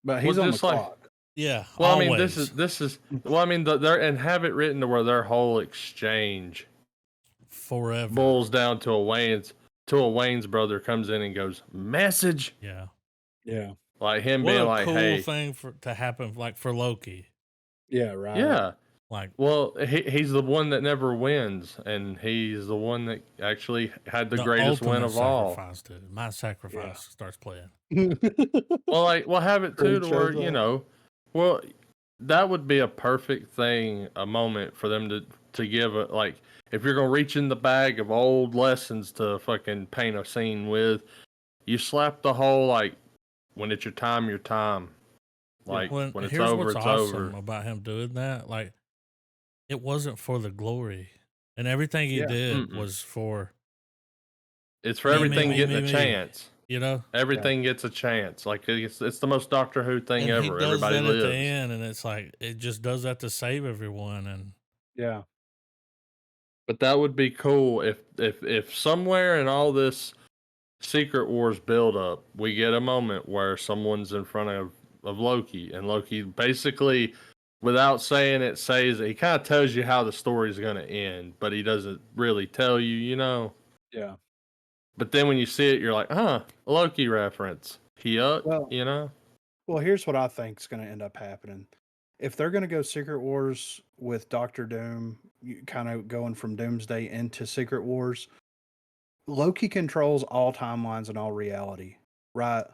B: But he's on the
C: just like-
B: clock.
A: yeah.
C: Well,
A: always.
C: I mean, this is. Well, I mean, they're and have it written to where their whole exchange
A: forever.
C: boils down to a Wayne's brother comes in and goes, message,
A: Yeah.
B: Yeah.
C: like him
A: What
C: being
A: a
C: like,
A: cool
C: hey,
A: thing to happen, like for Loki.
B: Yeah. Right.
C: yeah.
A: Like,
C: Well, he's the one that never wins, and he's the one that actually had the greatest win
A: ultimate
C: of all.
A: sacrifice, dude. My sacrifice starts playing.
C: Well, like, we'll have it too
B: Creed
C: to where
B: shows
C: you
B: up.
C: know, well, that would be a perfect thing, a moment for them to give a like. If you're gonna reach in the bag of old lessons to fucking paint a scene with, you slap the whole like, when it's your time, your time. Like when it's
A: here's
C: over,
A: what's
C: it's
A: awesome
C: over.
A: about him doing that. Like, it wasn't for the glory, and everything he
B: Yeah.
A: did
C: Mm-mm.
A: was for,
C: It's for
A: Me,
C: everything
A: me,
C: getting
A: me,
C: a
A: me.
C: chance.
A: you know.
C: Everything gets a chance. Like it's the most Doctor Who thing
A: And he
C: ever.
A: does
C: Everybody
A: that
C: lives.
A: at the end, and it's like it just does that to save everyone. And
B: Yeah.
C: But that would be cool if somewhere in all this Secret Wars build up, we get a moment where someone's in front of Loki, and Loki basically, without saying it, says he kind of tells you how the story's gonna end, but he doesn't really tell you, you know.
B: Yeah.
C: But then when you see it, you're like, huh, a Loki reference.
B: Well,
C: You know.
B: Well, here's what I think is going to end up happening. If they're going to go Secret Wars with Doctor Doom, kind of going from Doomsday into Secret Wars, Loki controls all timelines and all reality, right?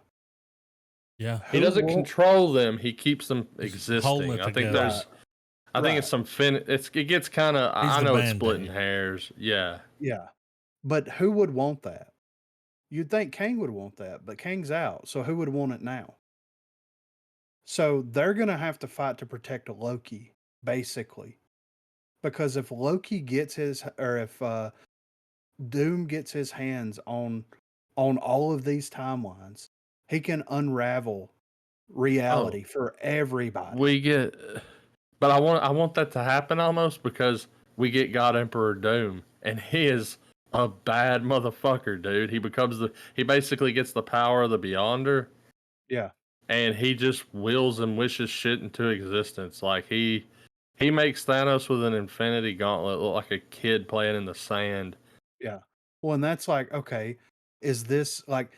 A: Yeah.
C: He
B: Who
C: doesn't
B: won't?
C: control them. He keeps them
A: He's holding
C: existing.
A: it
C: I think
A: together.
B: Right.
C: I think it's
B: Right.
C: some it gets kind of.
A: He's
C: I
A: the
C: know it's splitting
A: Band-Aid.
C: hairs. Yeah.
B: Yeah. But who would want that? You'd think Kang would want that, but Kang's out. So who would want it now? So they're going to have to fight to protect Loki, basically. Because if Loki gets his, or if Doom gets his hands on all of these timelines, he can unravel
C: Oh,
B: reality for everybody.
C: we get, but I want that to happen almost because we get God Emperor Doom, and he is a bad motherfucker, dude. He basically gets the power of the Beyonder,
B: Yeah.
C: and he just wills and wishes shit into existence. Like he makes Thanos with an Infinity Gauntlet look like a kid playing in the sand.
B: Yeah. Well, and that's like, okay, is this like,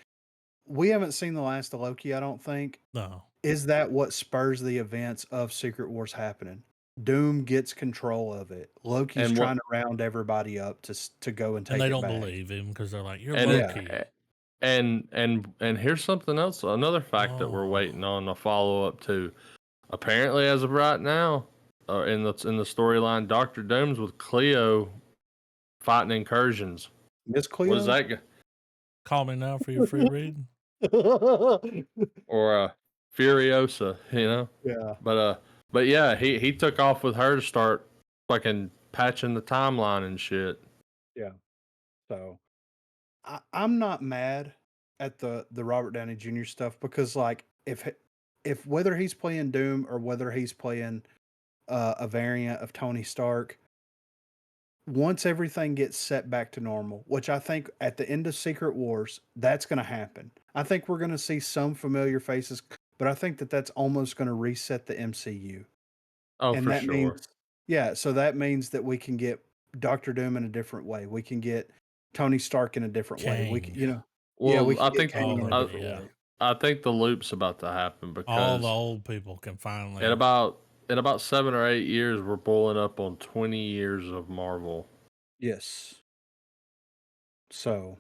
B: we haven't seen the last of Loki, I don't think.
A: No.
B: Is that what spurs the events of Secret Wars happening? Doom gets control of it. Loki's
C: And
B: trying
C: what
B: to round everybody up to go and
A: And
B: take
A: they
B: it
A: don't
B: back.
A: believe him because they're like, "You're
C: and
B: Yeah.
A: Loki."
C: and here's something else, another fact that we're
A: Oh.
C: waiting on a follow up to. Apparently, as of right now, in the storyline, Doctor Doom's with Cleo fighting incursions.
B: Miss
C: What is
B: Cleo?
C: that?
A: Call me now for your free reading.
C: Or Furiosa, you know?
B: Yeah.
C: But yeah, he took off with her to start fucking patching the timeline and shit.
B: Yeah. So I'm not mad at the Robert Downey Jr. stuff because like if whether he's playing Doom or whether he's playing a variant of Tony Stark, once everything gets set back to normal, which I think at the end of Secret Wars, that's going to happen. I think we're going to see some familiar faces, but I think that that's almost going to reset the MCU.
C: Oh,
B: And
C: for
B: that
C: sure.
B: means, yeah, so that means that we can get Doctor Doom in a different way. We can get Tony Stark in a different way. We can,
A: Kang.
B: you know, yeah, we
C: Well,
B: can get Kang
A: All
B: in a
A: of it,
B: different
A: yeah.
B: way.
C: I think the loop's about to happen
A: All the
C: because
A: old people can finally.
C: in about 7 or 8 years, we're pulling up on 20 years of Marvel.
B: Yes. So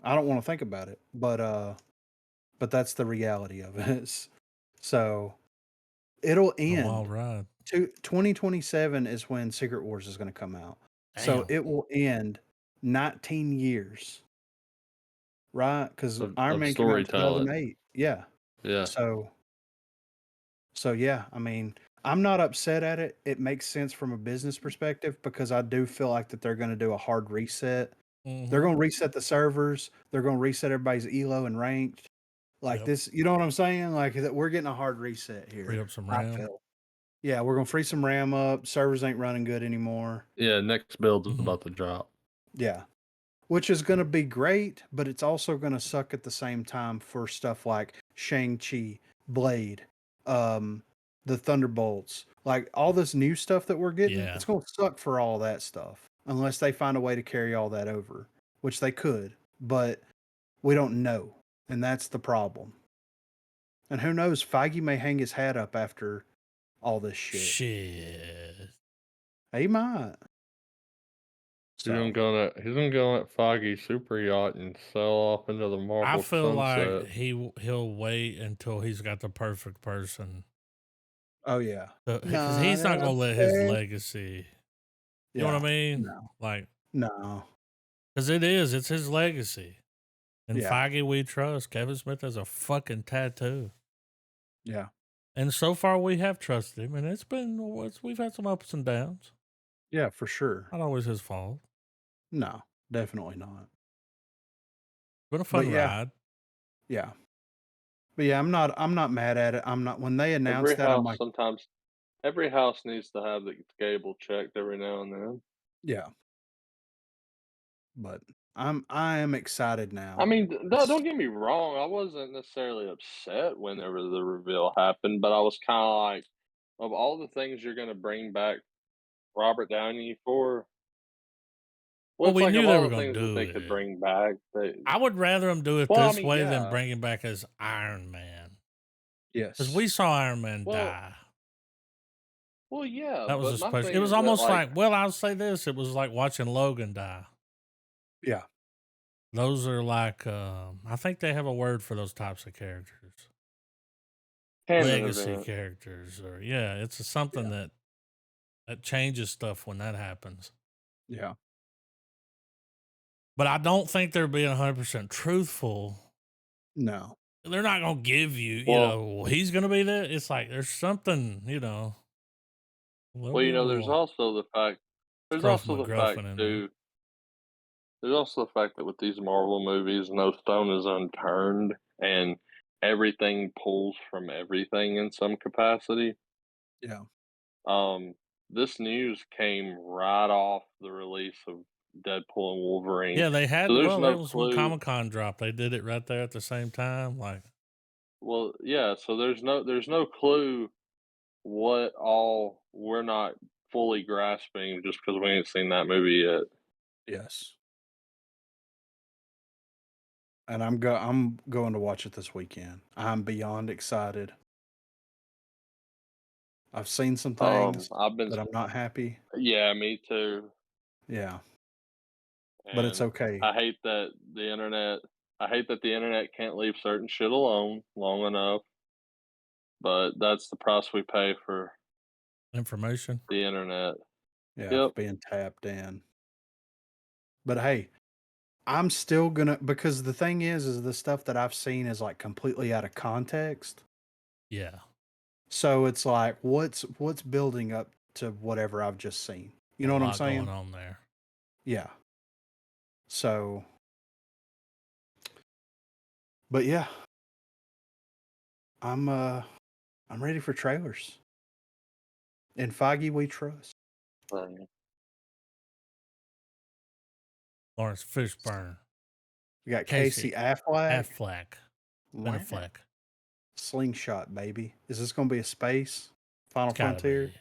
B: I don't want to think about it, but that's the reality of it. So it'll
A: A wild
B: end.
A: ride.
B: 2027 is when Secret Wars is going to come out. So
A: Damn.
B: it will end 19 years, right? Because Iron
C: Of
B: Man came out in
C: storytelling.
B: 2008. Yeah.
C: Yeah.
B: So yeah, I mean, I'm not upset at it. It makes sense from a business perspective because I do feel like that they're going to do a hard reset. They're going to reset the servers. They're going to reset everybody's elo and ranked. Like
A: Yep.
B: this, you know what I'm saying? Like that, we're getting a hard reset here.
A: Free up some
B: I
A: RAM.
B: feel. Yeah, we're gonna free some RAM up. Servers ain't running good anymore.
C: Yeah, next build's
A: Mhm.
C: about to drop.
B: Yeah, which is gonna be great, but it's also gonna suck at the same time for stuff like Shang-Chi, Blade, the Thunderbolts, like all this new stuff that we're getting.
A: Yeah.
B: It's gonna suck for all that stuff unless they find a way to carry all that over, which they could, but we don't know, and that's the problem. And who knows? Feige may hang his hat up after all this shit.
A: Shit.
B: He might.
C: He's gonna go on that foggy super yacht and sail off into the
A: I
C: Marvel
A: feel
C: sunset.
A: like he'll wait until he's got the perfect person.
B: Oh yeah.
A: Because he's not gonna let his legacy. You know what I mean?
B: No.
A: Like,
B: No.
A: because it's his legacy. And
B: Yeah.
A: Feige we trust. Kevin Smith has a fucking tattoo.
B: Yeah.
A: And so far we have trusted him, and we've had some ups and downs.
B: Yeah, for sure.
A: Not always his fault.
B: No, definitely not.
A: Been a fun
B: yeah.
A: ride.
B: Yeah. But yeah, I'm not mad at it. I'm not when they announced that, I'm like,
C: Every house needs to have the cable checked every now and then.
B: yeah. But I am excited now.
C: I mean, don't get me wrong. I wasn't necessarily upset whenever the reveal happened, but I was kind of like, of all the things you're going to bring back Robert Downey for,
A: Well,
C: it's
A: we
C: like
A: knew
C: of
A: they
C: all
A: were
C: the
A: going
C: things
A: to
C: that
A: do
C: they could
A: it.
C: bring back.
A: I would rather them do it
C: Well, I
A: this
C: mean,
A: way than
C: yeah.
A: bring him back as Iron Man.
B: Yes.
A: Because we saw Iron Man die.
C: Well, yeah.
A: That was a
C: but my
A: special.
C: thing
A: It was
C: is that,
A: almost like, well, I'll say this: it was like watching Logan die.
B: Yeah.
A: Those are like, I think they have a word for those types of characters.
C: Canon
A: legacy
C: event.
A: characters, or it's something that changes stuff when that happens.
B: Yeah.
A: But I don't think they're being 100% truthful.
B: No.
A: They're not gonna give you,
C: Well,
A: he's gonna be there. It's like there's something, there'll be a
C: there's
A: little
C: also the fact. There's
A: Gruff
C: also the fact
A: McGruffin in there.
C: too. There's also the fact that with these Marvel movies, no stone is unturned, and everything pulls from everything in some capacity.
B: Yeah.
C: Um, this news came right off the release of Deadpool and Wolverine,
A: Yeah, they
C: so
A: had.
C: there's
A: Well, that
C: no
A: was when
C: clue.
A: Comic Con dropped. They did it right there at the same time. Like,
C: Well, yeah, so there's no clue what all we're not fully grasping just because we ain't seen that movie yet.
B: Yes. And I'm going to watch it this weekend. I'm beyond excited. I've seen some things
C: I've been
B: that I'm not happy.
C: Yeah, me too.
B: Yeah, but it's
C: And
B: okay.
C: I hate that the internet I hate that the internet can't leave certain shit alone long enough, but that's the price we pay for
A: information.
C: the internet.
B: Yeah, for
C: Yep.
B: being tapped in. But hey, I'm still gonna, because the thing is the stuff that I've seen is like completely out of context.
A: Yeah.
B: So it's like what's building up to whatever I've just seen. You
A: A
B: know what I'm
A: lot going
B: saying?
A: on there.
B: Yeah. So, but yeah, I'm ready for trailers. In Feige we trust.
C: Um,
A: Lawrence Fishburne.
B: We got
A: Casey
B: Casey Affleck.
A: Affleck. Ben
B: Wow.
A: Affleck.
B: Slingshot, baby. Is this going to be a space Final
A: It's gotta
B: Frontier?
A: be.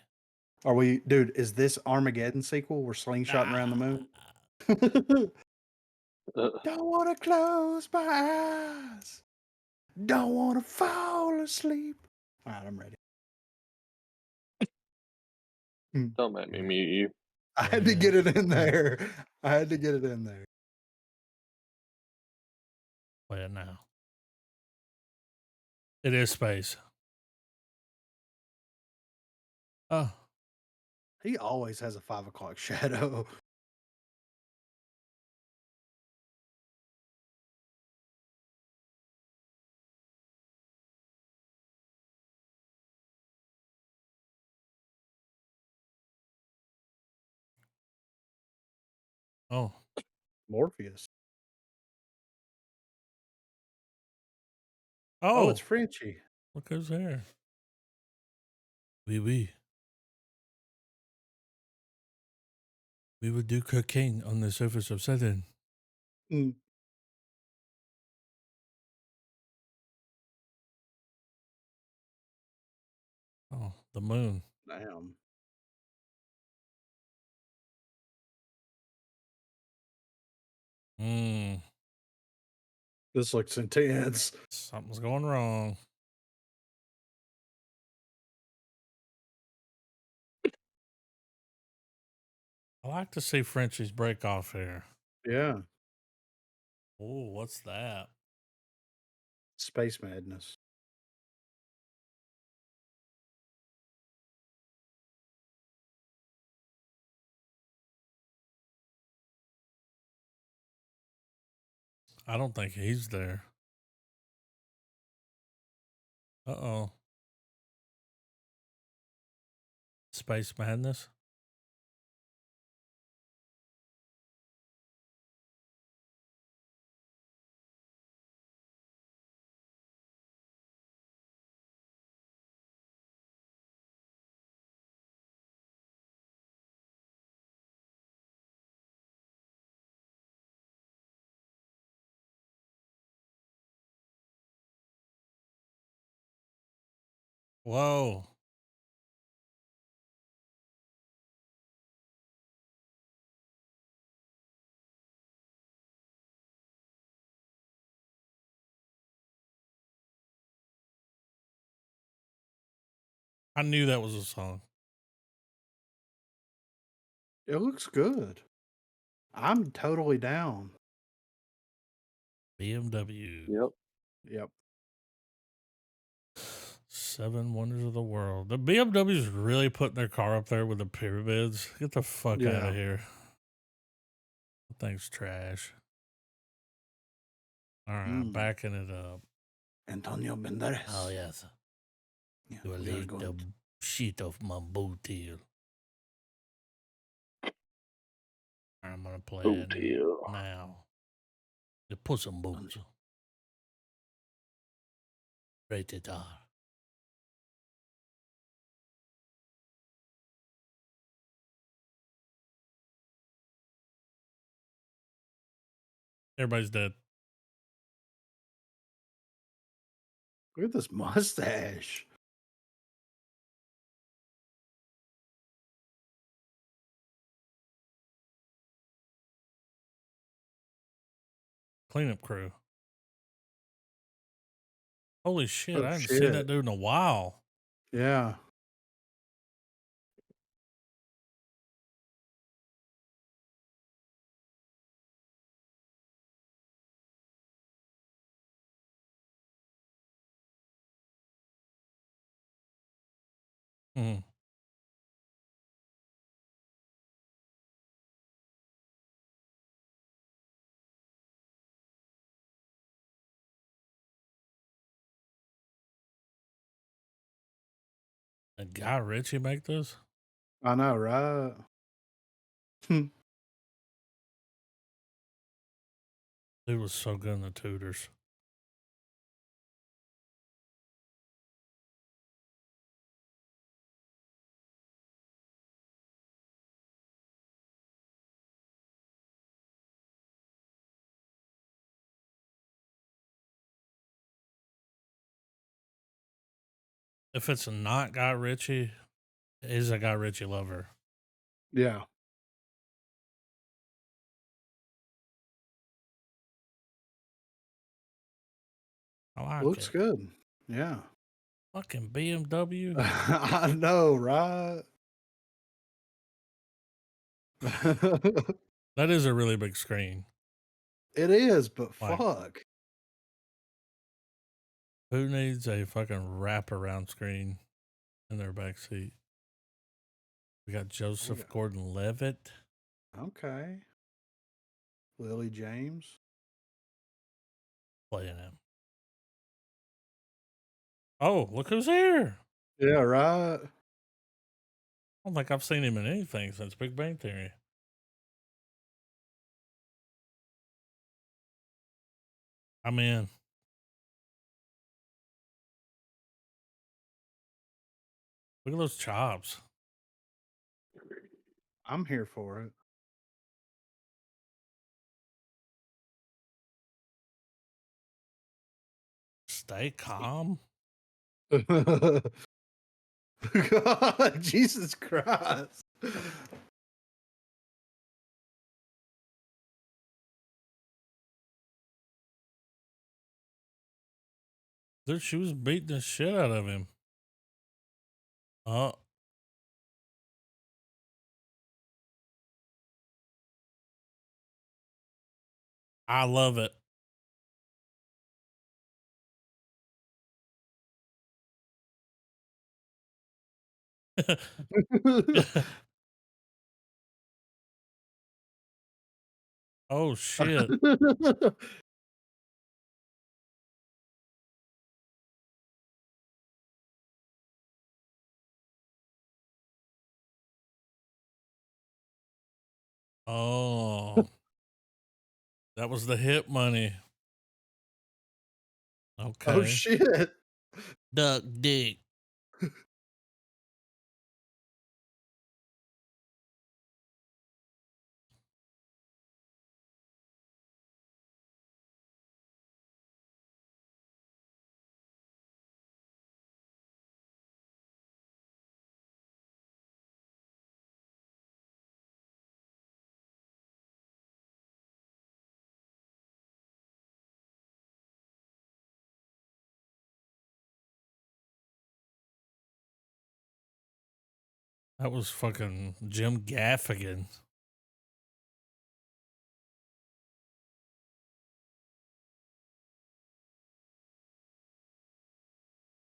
B: Are we, dude? Is this Armageddon sequel? We're slingshotting around the moon. Don't want to close my eyes. Don't want to fall asleep. All right, I'm ready.
C: don't make me mute you.
B: I had to get it in there. I had to get it in there.
A: Play it now. It is space. Oh,
B: He always has a 5 o'clock shadow.
A: oh,
B: Morpheus.
A: oh!
B: It's Frenchie.
A: Look who's there. Oui, oui. We would do cocaine on the surface of Saturn.
B: Mm.
A: Oh, the moon.
B: Damn. This looks intense.
A: Something's going wrong. I like to see Frenchie's break off here.
B: Yeah.
A: Oh, what's that?
B: Space madness.
A: I don't think he's there. Uh-oh. Space madness? Whoa. I knew that was a song.
B: It looks good. I'm totally down.
A: BMW.
C: Yep.
B: Yep.
A: 7 Wonders of the World. The BMW's really putting their car up there with the pyramids. Get the fuck out
B: Yeah.
A: of here. That thing's trash. All right, I'm backing it up.
B: Antonio Banderas.
A: Oh, yes.
B: Yeah,
A: You will
B: we are
A: lick the
B: going
A: shit off my booty. I'm going to play it now. The Puss in Boots. Rated R. Everybody's dead.
B: Look at this mustache.
A: Cleanup crew. Holy shit,
B: Oh,
A: I haven't seen that
B: shit.
A: dude in a while.
B: Yeah.
A: Hmm. Did Guy Ritchie make this?
B: I know, right?
A: Dude was so good in the Tudors. If it's not Guy Ritchie, is a Guy Ritchie lover.
B: Yeah.
A: I like
B: Looks
A: it.
B: good. Yeah.
A: Fucking BMW.
B: I know, right?
A: That is a really big screen.
B: It is, but
A: Like,
B: fuck.
A: who needs a fucking wraparound screen in their back seat? We got Joseph Gordon-Levitt
B: Okay. Lily James.
A: playing him. Oh, look who's here.
B: Yeah, right.
A: I don't think I've seen him in anything since Big Bang Theory. I'm in. Look at those chops.
B: I'm here for
A: Stay calm.
B: it. God, Jesus Christ.
A: Dude, she was beating the shit out of him. Oh. I love it. Oh, shit. Oh. That was the hip money. Okay.
B: Oh shit.
A: Duck dick. That was fucking Jim Gaffigan.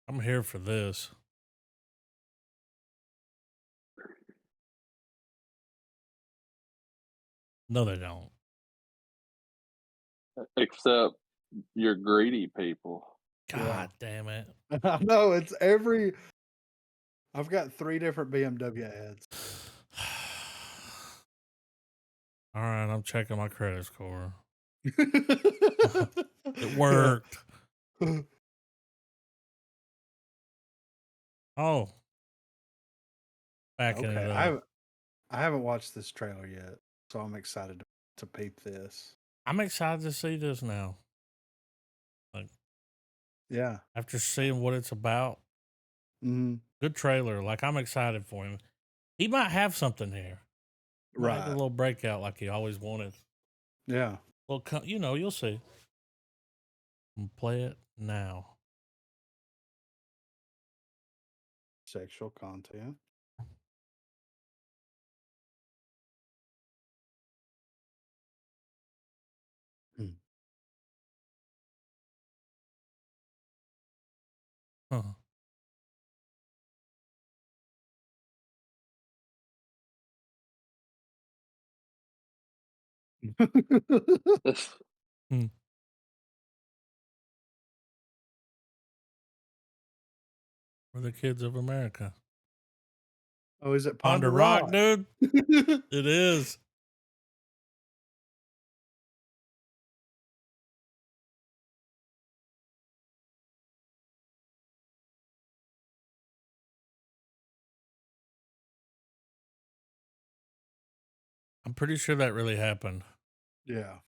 A: I'm here for this. No, they don't.
D: Except you're greedy people.
A: God damn it.
B: I know it's every. I've got 3 different BMW ads.
A: All right, I'm checking my credit score.
B: It
A: It worked. Oh. Backing
B: Okay,
A: it up.
B: I haven't watched this trailer yet, so I'm excited to peep this.
A: I'm excited to see this now.
B: Yeah.
A: After seeing what it's about,
B: Hmm.
A: good trailer. Like, I'm excited for him. He might have something here. Might have a
B: Right.
A: little breakout like he always wanted.
B: Yeah.
A: Well, you'll see. Play it now.
B: Sexual content. Hmm.
A: Huh. We're the kids of America.
B: Oh, is it
A: Ponder Rock, dude? It is. I'm pretty sure that really happened.
B: Yeah.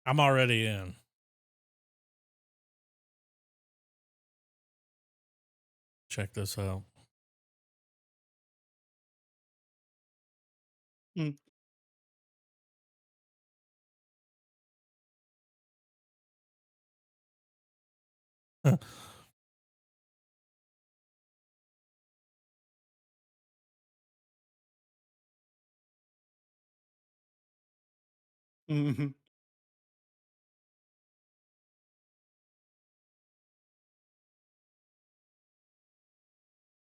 A: I'm already in. Check this out.
B: Hmm. Hmm.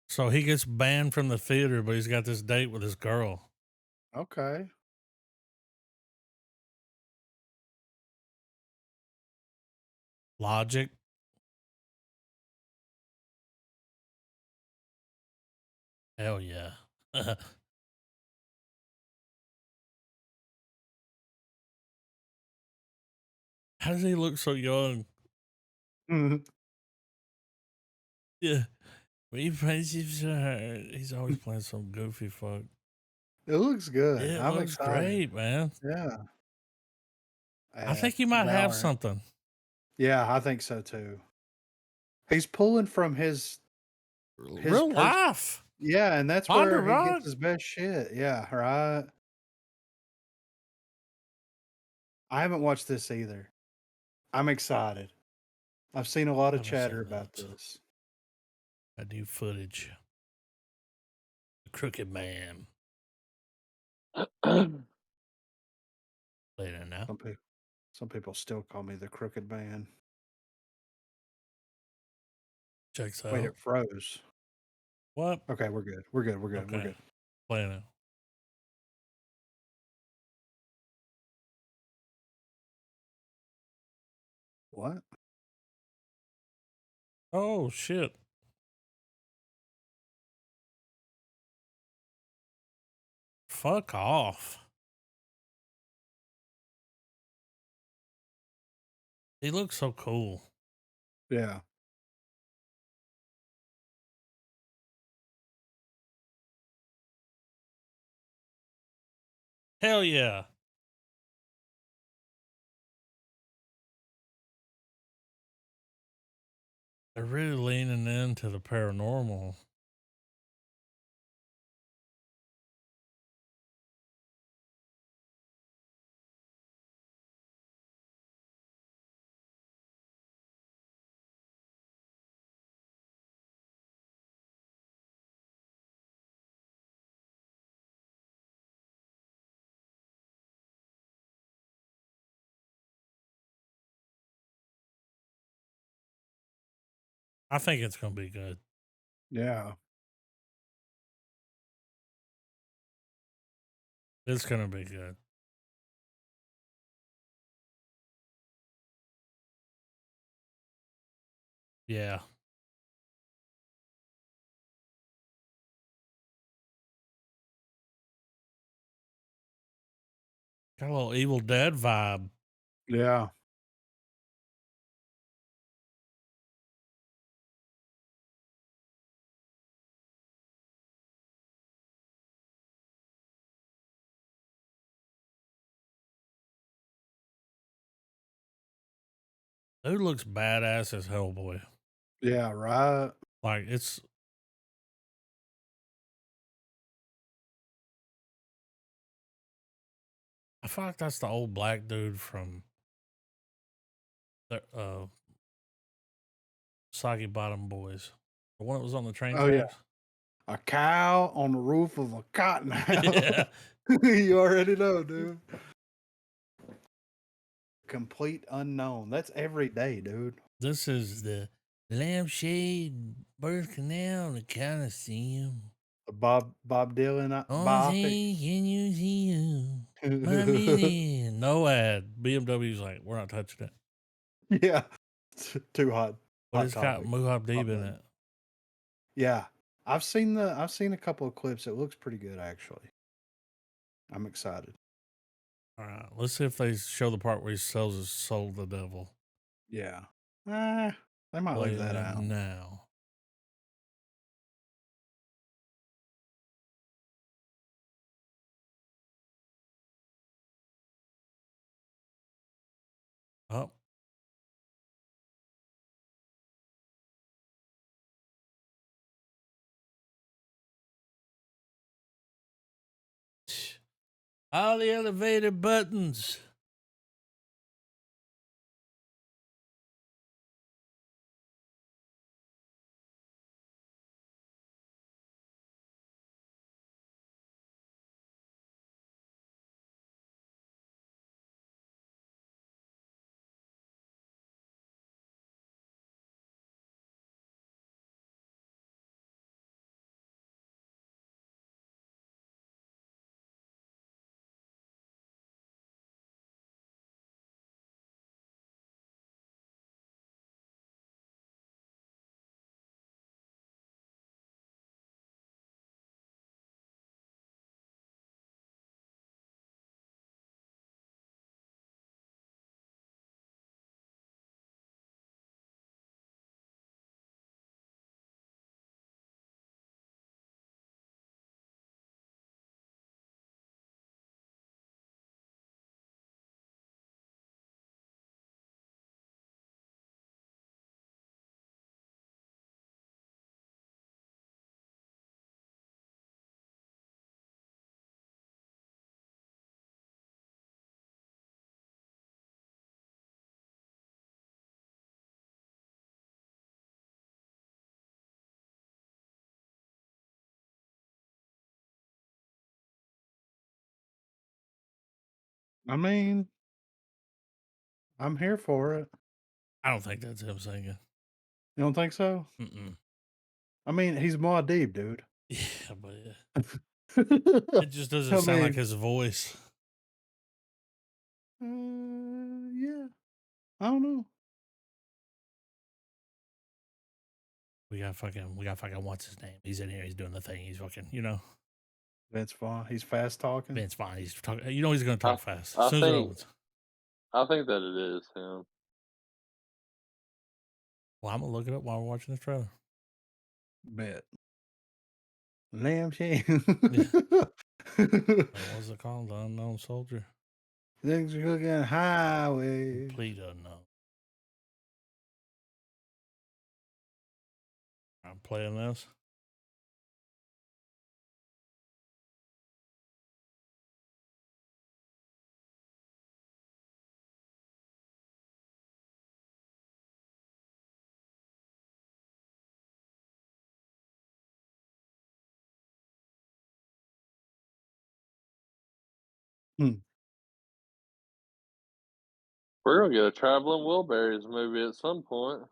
A: So he gets banned from the theater, but he's got this date with this girl.
B: Okay.
A: Logic. Hell yeah. How does he look so young?
B: Hmm.
A: Yeah. We friendships are hard. He's always playing some goofy fuck.
B: It looks good.
A: It
B: I'm
A: looks
B: excited.
A: great, man.
B: Yeah.
A: I think he might have something.
B: Yeah, I think so too. He's pulling from his
A: Real life.
B: Yeah, and that's
A: Ponder
B: where he
A: Rock.
B: gets his best shit. Yeah, right. I haven't watched this either. I'm excited. I've seen a lot of
A: Haven't
B: chatter
A: seen
B: about
A: that.
B: this.
A: That new footage. The Crooked Man. Play it now.
B: Some people still call me the Crooked Man.
A: Checks out.
B: Wait, it froze.
A: What?
B: Okay, we're good. We're good. We're good. We're
A: Okay.
B: good.
A: Play it now.
B: What?
A: Oh shit. Fuck off. He looks so cool.
B: Yeah.
A: Hell yeah. They're really leaning into the paranormal. I think it's gonna be good.
B: Yeah.
A: It's gonna be good. Yeah. Got a little Evil Dead vibe.
B: Yeah.
A: Dude looks badass as Hellboy.
B: Yeah, right.
A: Like it's I feel like that's the old black dude from the Soggy Bottom Boys. The one that was on the train
B: Oh, yeah.
A: tracks.
B: A cow on the roof of a cotton house.
A: Yeah.
B: You already know, dude. Complete unknown. That's every day, dude.
A: This is the lampshade birth canal, the Coliseum.
B: Bob Dylan biopic.
A: Can you see you? No ad. BMW's like, we're not touching it.
B: Yeah. Too hot.
A: But
B: Hot
A: it's got
B: topic.
A: Muhab Deeb in
B: button.
A: it.
B: Yeah. I've seen a couple of clips. It looks pretty good actually. I'm excited.
A: All right, let's see if they show the part where he sells his soul to the devil.
B: Yeah. They might leave that out.
A: Now. Oh. All the elevator buttons.
B: I mean, I'm here for it.
A: I don't think that's him singing.
B: You don't think so?
A: Mm-mm.
B: I mean, he's Muad'Dib, dude.
A: Yeah, but it just doesn't
B: I
A: sound like
B: mean,
A: his voice.
B: yeah. I don't know.
A: We got fucking what's his name? He's in here, he's doing the thing, he's fucking,
B: Vince Vaughn. He's fast talking.
A: Vince Vaughn, he's talking, he's gonna talk fast.
D: I
A: As soon as it
D: think
A: opens.
D: I think that it is him.
A: Well, I'm gonna look it up while we're watching this trailer.
B: Bet. Lamb shank.
A: What's it called? The Unknown Soldier.
B: Things are cooking highway.
A: Complete unknown. I'm playing this.
D: We're gonna get a Traveling Wilburys movie at some point.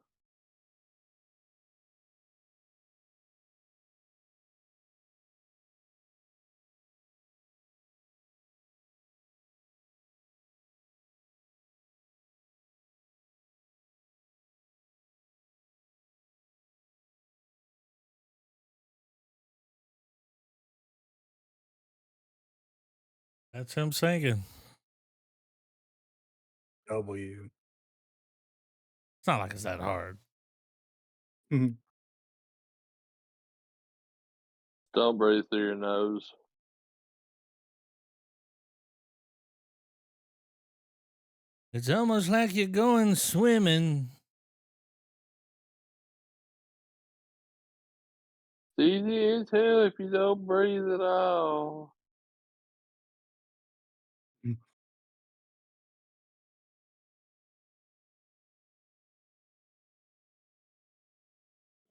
A: That's him singing.
B: W.
A: It's not like it's that hard.
B: Mhm.
D: Don't breathe through your nose.
A: It's almost like you're going swimming.
D: It's easy as hell if you don't breathe at all.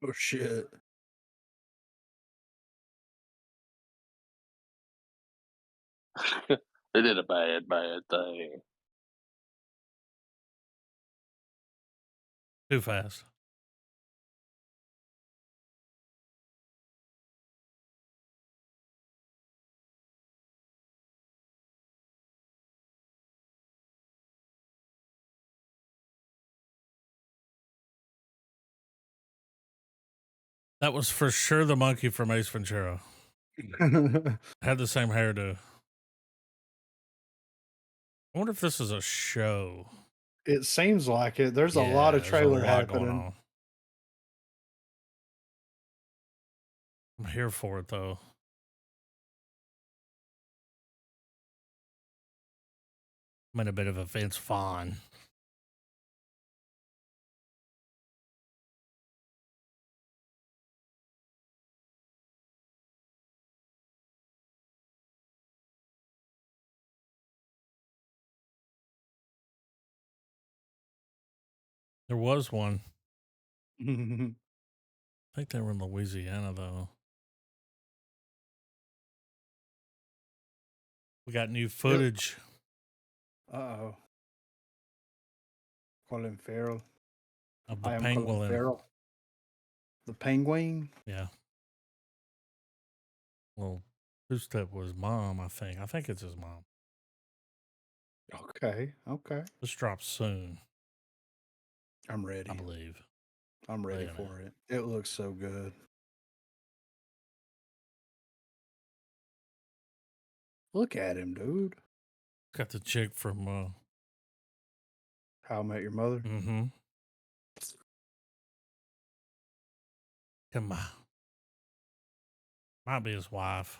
B: Oh shit.
D: They did a bad thing.
A: Too fast. That was for sure the monkey from Ace Ventura. Had the same hairdo. I wonder if this is a show.
B: It seems like it. There's a lot of
A: there's
B: trailer
A: a lot going
B: happening.
A: on. I'm here for it though. I'm in a bit of a Vince Vaughn. There was one. I think they were in Louisiana though. We got new footage.
B: Uh-oh. Colin Farrell.
A: Of the
B: I am Colin
A: pangolin.
B: Farrell. The penguin?
A: Yeah. Well, two-step was mom, I think. I think it's his mom.
B: Okay. Okay.
A: This drops soon,
B: I'm ready.
A: I believe.
B: I'm ready
A: Playing it.
B: for it. It looks so good. Look at him, dude.
A: Got the chick from
B: How I Met Your Mother.
A: mm-hmm. Come on. Might be his wife.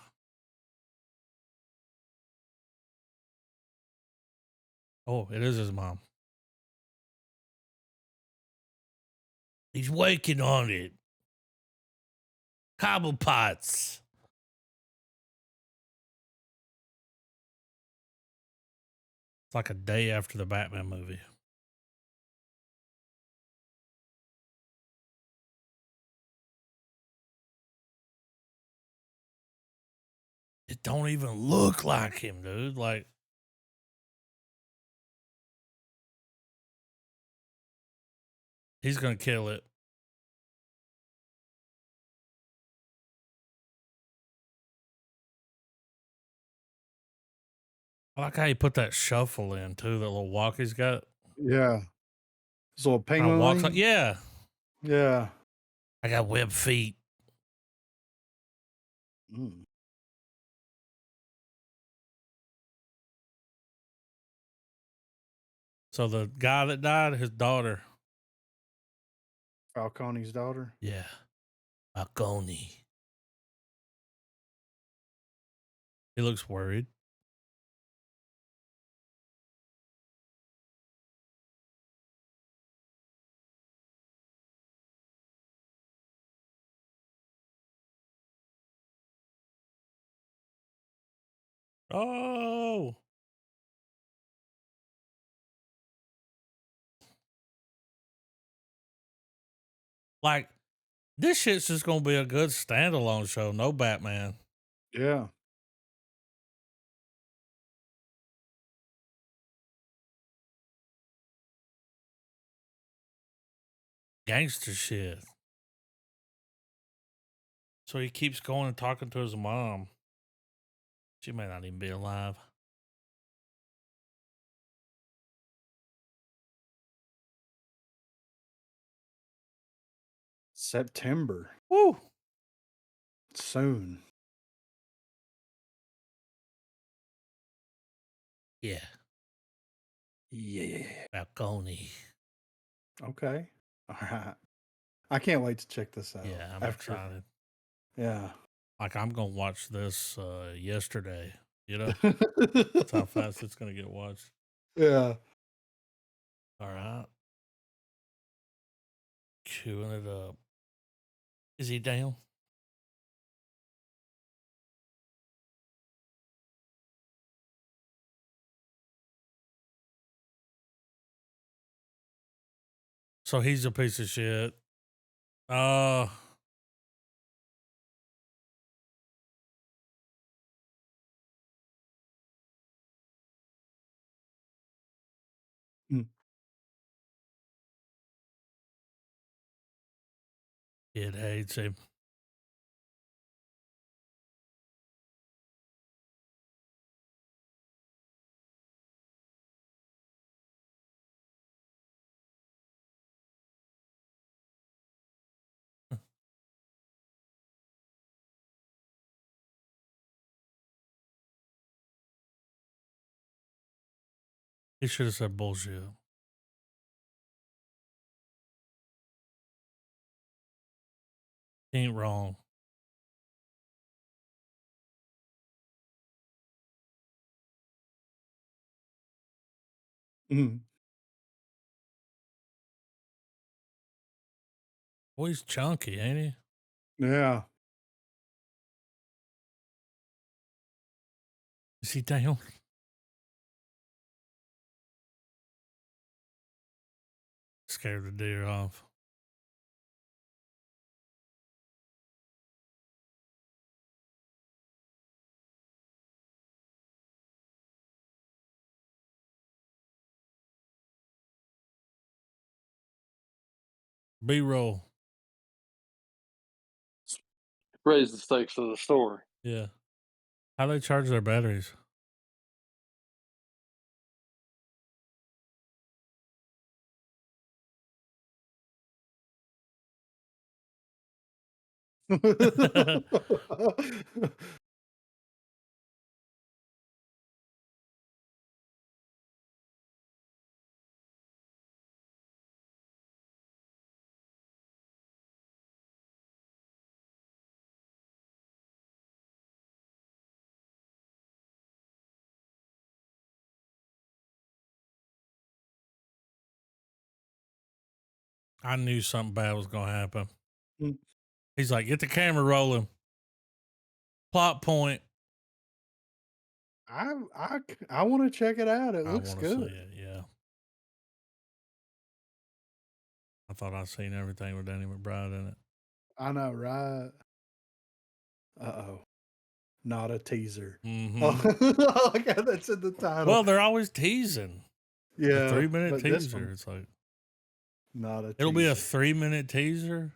A: Oh, it is his mom. He's working on it. Cobble pots. It's like a day after the Batman movie. It don't even look like him, dude. Like, he's gonna kill it. I like how he put that shuffle in too. That little walk he's got.
B: Yeah. This little
A: Kind
B: penguin.
A: of walks like, yeah.
B: Yeah.
A: I got web feet.
B: Mm.
A: So the guy that died, his daughter.
B: Falcone's daughter.
A: Yeah. Falcone. He looks worried. Oh. Like, this shit's just gonna be a good standalone show. No Batman.
B: Yeah.
A: Gangster shit. So he keeps going and talking to his mom. She may not even be alive.
B: September.
A: Woo.
B: Soon.
A: Yeah,
B: Yeah.
A: Falcone.
B: Okay. All right. I can't wait to check this out.
A: Yeah, I'm excited.
B: Yeah.
A: Like I'm gonna watch this yesterday. You know, that's how fast it's gonna get watched.
B: Yeah.
A: All right, queuing it up. Is he down? So he's a piece of shit. Uh
B: Mm.
A: Kid hates him. He should have said bullshit. He ain't wrong.
B: Mm.
A: Boy, he's chunky, ain't he?
B: Yeah.
A: Is he down? Scared the deer off. B-roll.
D: Raise the stakes of the story.
A: Yeah. How they charge their batteries? I knew something bad was gonna happen.
B: Mm.
A: He's like, get the camera rolling. Plot point.
B: I want to check it out. It
A: I
B: looks
A: want to see
B: good.
A: it. Yeah. I thought I'd seen everything with Danny McBride in it.
B: I know, right? Uh-oh. Not a teaser.
A: Mm-hmm.
B: Oh, I like how that's in the title.
A: Well, they're always teasing.
B: Yeah.
A: A 3-minute
B: but this
A: teaser.
B: one,
A: It's like
B: not a
A: it'll be a
B: teaser.
A: 3-minute teaser.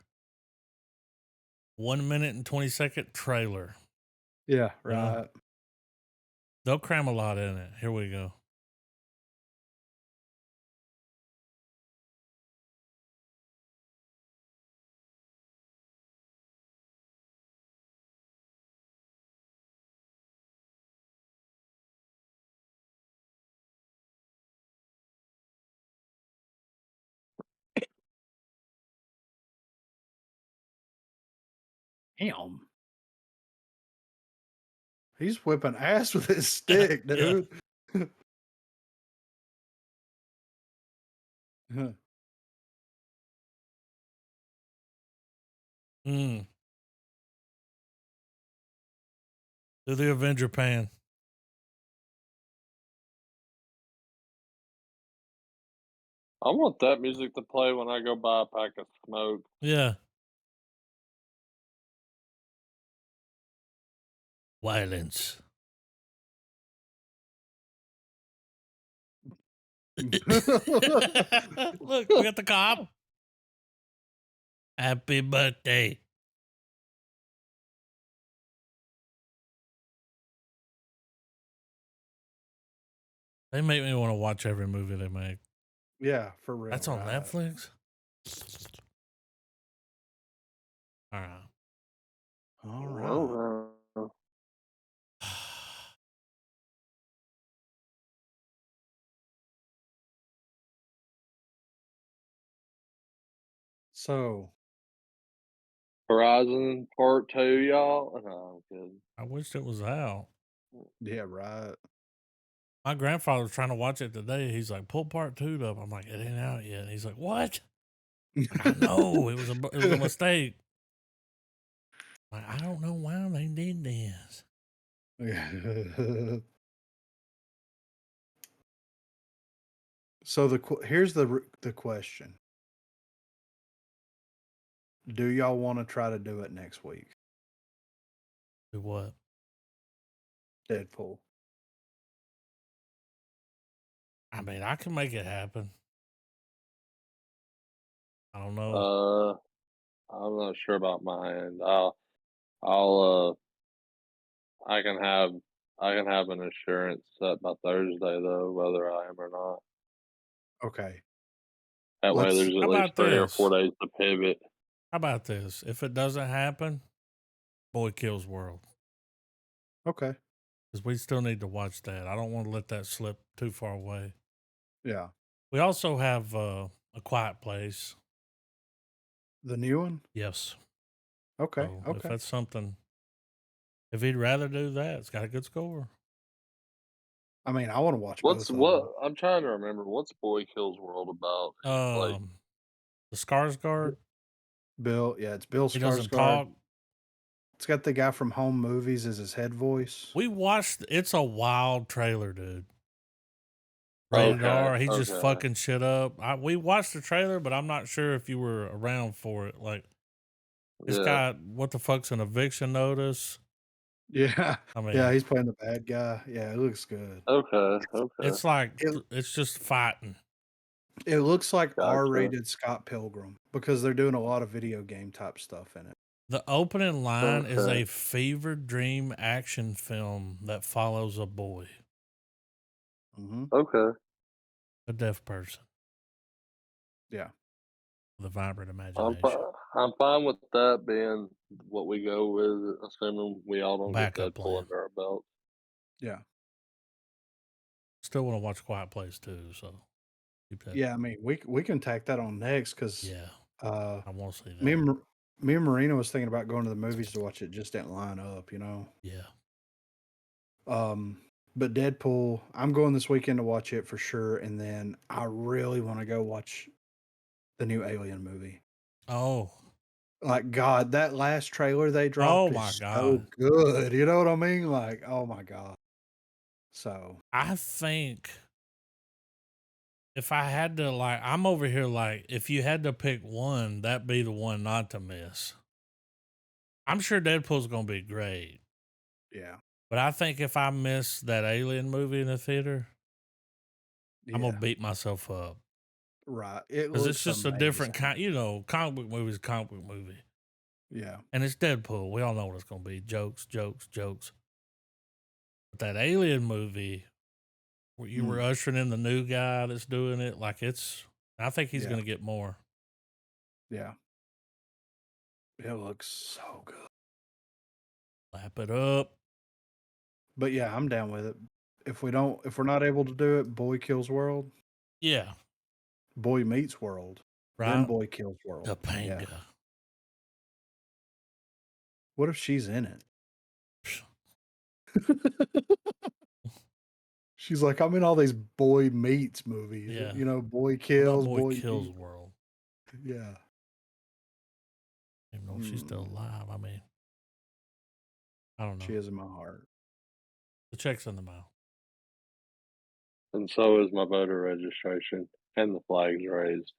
A: 1 minute and 20-second trailer.
B: Yeah,
A: Yeah.
B: right.
A: They'll cram a lot in it. Here we go.
B: Damn. He's whipping ass with his stick,
A: Yeah.
B: dude.
A: Mm. Do the Avenger pan.
D: I want that music to play when I go buy a pack of smoke.
A: Yeah. Violence. Look, we got the cop. Happy birthday. They make me want to watch every movie they make.
B: Yeah, for real.
A: That's on
B: right.
A: Netflix? All right.
B: All right.
D: Well,
B: So
D: Horizon Part 2, y'all. No, I'm kidding.
A: I wish it was out.
B: yeah, right.
A: My grandfather was trying to watch it today. He's like, "Pull part 2 up." I'm like, "It ain't out yet." And he's like, "What?" I know it was a mistake. Like, I don't know why they did this.
B: So here's the question: do y'all want to try to do it next week?
A: Do what?
B: Deadpool.
A: I mean, I can make it happen. I don't know.
D: I'm not sure about my end. I can have an assurance set by Thursday though, whether I am or not.
B: Okay.
D: That way,
B: Let's.
D: there's at
A: How
D: least
A: about
D: 3 or
A: this?
D: 4 days to pivot.
A: How about this? If it doesn't happen, Boy Kills World.
B: Okay.
A: Because we still need to watch that. I don't want to let that slip too far away.
B: Yeah.
A: We also have A Quiet Place.
B: The new one.
A: Yes.
B: Okay.
A: So if
B: Okay.
A: that's something, if he'd rather do that, it's got a good score.
B: I mean, I want to watch
D: What's
B: both of
D: what?
B: them.
D: I'm trying to remember. What's Boy Kills World about? Like,
A: The Skarsgård,
B: Bill. Yeah, it's Bill
A: he doesn't
B: Skarsgård.
A: talk.
B: It's got the guy from Home Movies as his head voice.
A: We watched. It's a wild trailer, dude. Rated
D: okay,
A: R. He's just
D: okay.
A: fucking shit up. We watched the trailer, but I'm not sure if you were around for it. Like, it's
D: Yeah.
A: got what the fuck's an eviction notice.
B: Yeah.
A: I mean,
B: Yeah, he's playing the bad guy. Yeah, it looks good.
D: Okay.
A: it's like
B: It,
A: it's just fighting.
B: it looks like
D: Gotcha.
B: R-rated Scott Pilgrim because they're doing a lot of video game type stuff in it.
A: The opening line is
D: Okay.
A: a fever dream action film that follows a boy,
B: Mm-hmm.
D: Okay.
A: a deaf person
B: Yeah.
A: with a vibrant
D: I'm
A: imagination.
D: I'm fine with that being what we go with, assuming we all don't get
A: Backup
D: Deadpool
A: plan.
D: under our belt.
B: Yeah.
A: Still want to watch Quiet Place too, so keep that.
B: Yeah, I mean, we can tack that on next because
A: Yeah, I want to see
B: me
A: that.
B: me and Marina was thinking about going to the movies to watch it. Just didn't line up, you know.
A: Yeah.
B: But Deadpool, I'm going this weekend to watch it for sure, and then I really want to go watch the new Alien movie.
A: Oh.
B: Like God, that last trailer they dropped
A: Oh
B: is
A: my
B: so
A: God.
B: good. You know what I mean? Like, oh my God. So
A: I think if I had to, like, I'm over here like, if you had to pick one, that'd be the one not to miss. I'm sure Deadpool's gonna be great,
B: yeah,
A: but I think if I miss that Alien movie in the theater, I'm
B: yeah,
A: gonna beat myself up
B: right. It
A: because it's
B: looks
A: just a
B: amazing.
A: different kind. You know, comic book movie is a comic book movie,
B: Yeah,
A: and it's Deadpool. We all know what it's gonna be: jokes, jokes, jokes. But that Alien movie, where you were ushering in the new guy that's doing it, like I think he's
B: Yeah.
A: gonna get more.
B: Yeah. It looks so good.
A: Lap it up.
B: But yeah, I'm down with it. If we're not able to do it, Boy Kills World,
A: Yeah,
B: Boy Meets World, then
A: right.
B: Boy Kills World.
A: Topanga.
B: Yeah. What if she's in it? She's like, I'm in all these Boy Meets movies.
A: Yeah.
B: You know, Boy
A: What about
B: Kills,
A: Boy
B: Boy
A: Kills
B: Meets.
A: World?
B: Yeah.
A: I don't even know if she's still alive. I mean, I don't know.
B: She is in my heart.
A: The check's in the mail.
D: And so is my voter registration and the flags raised.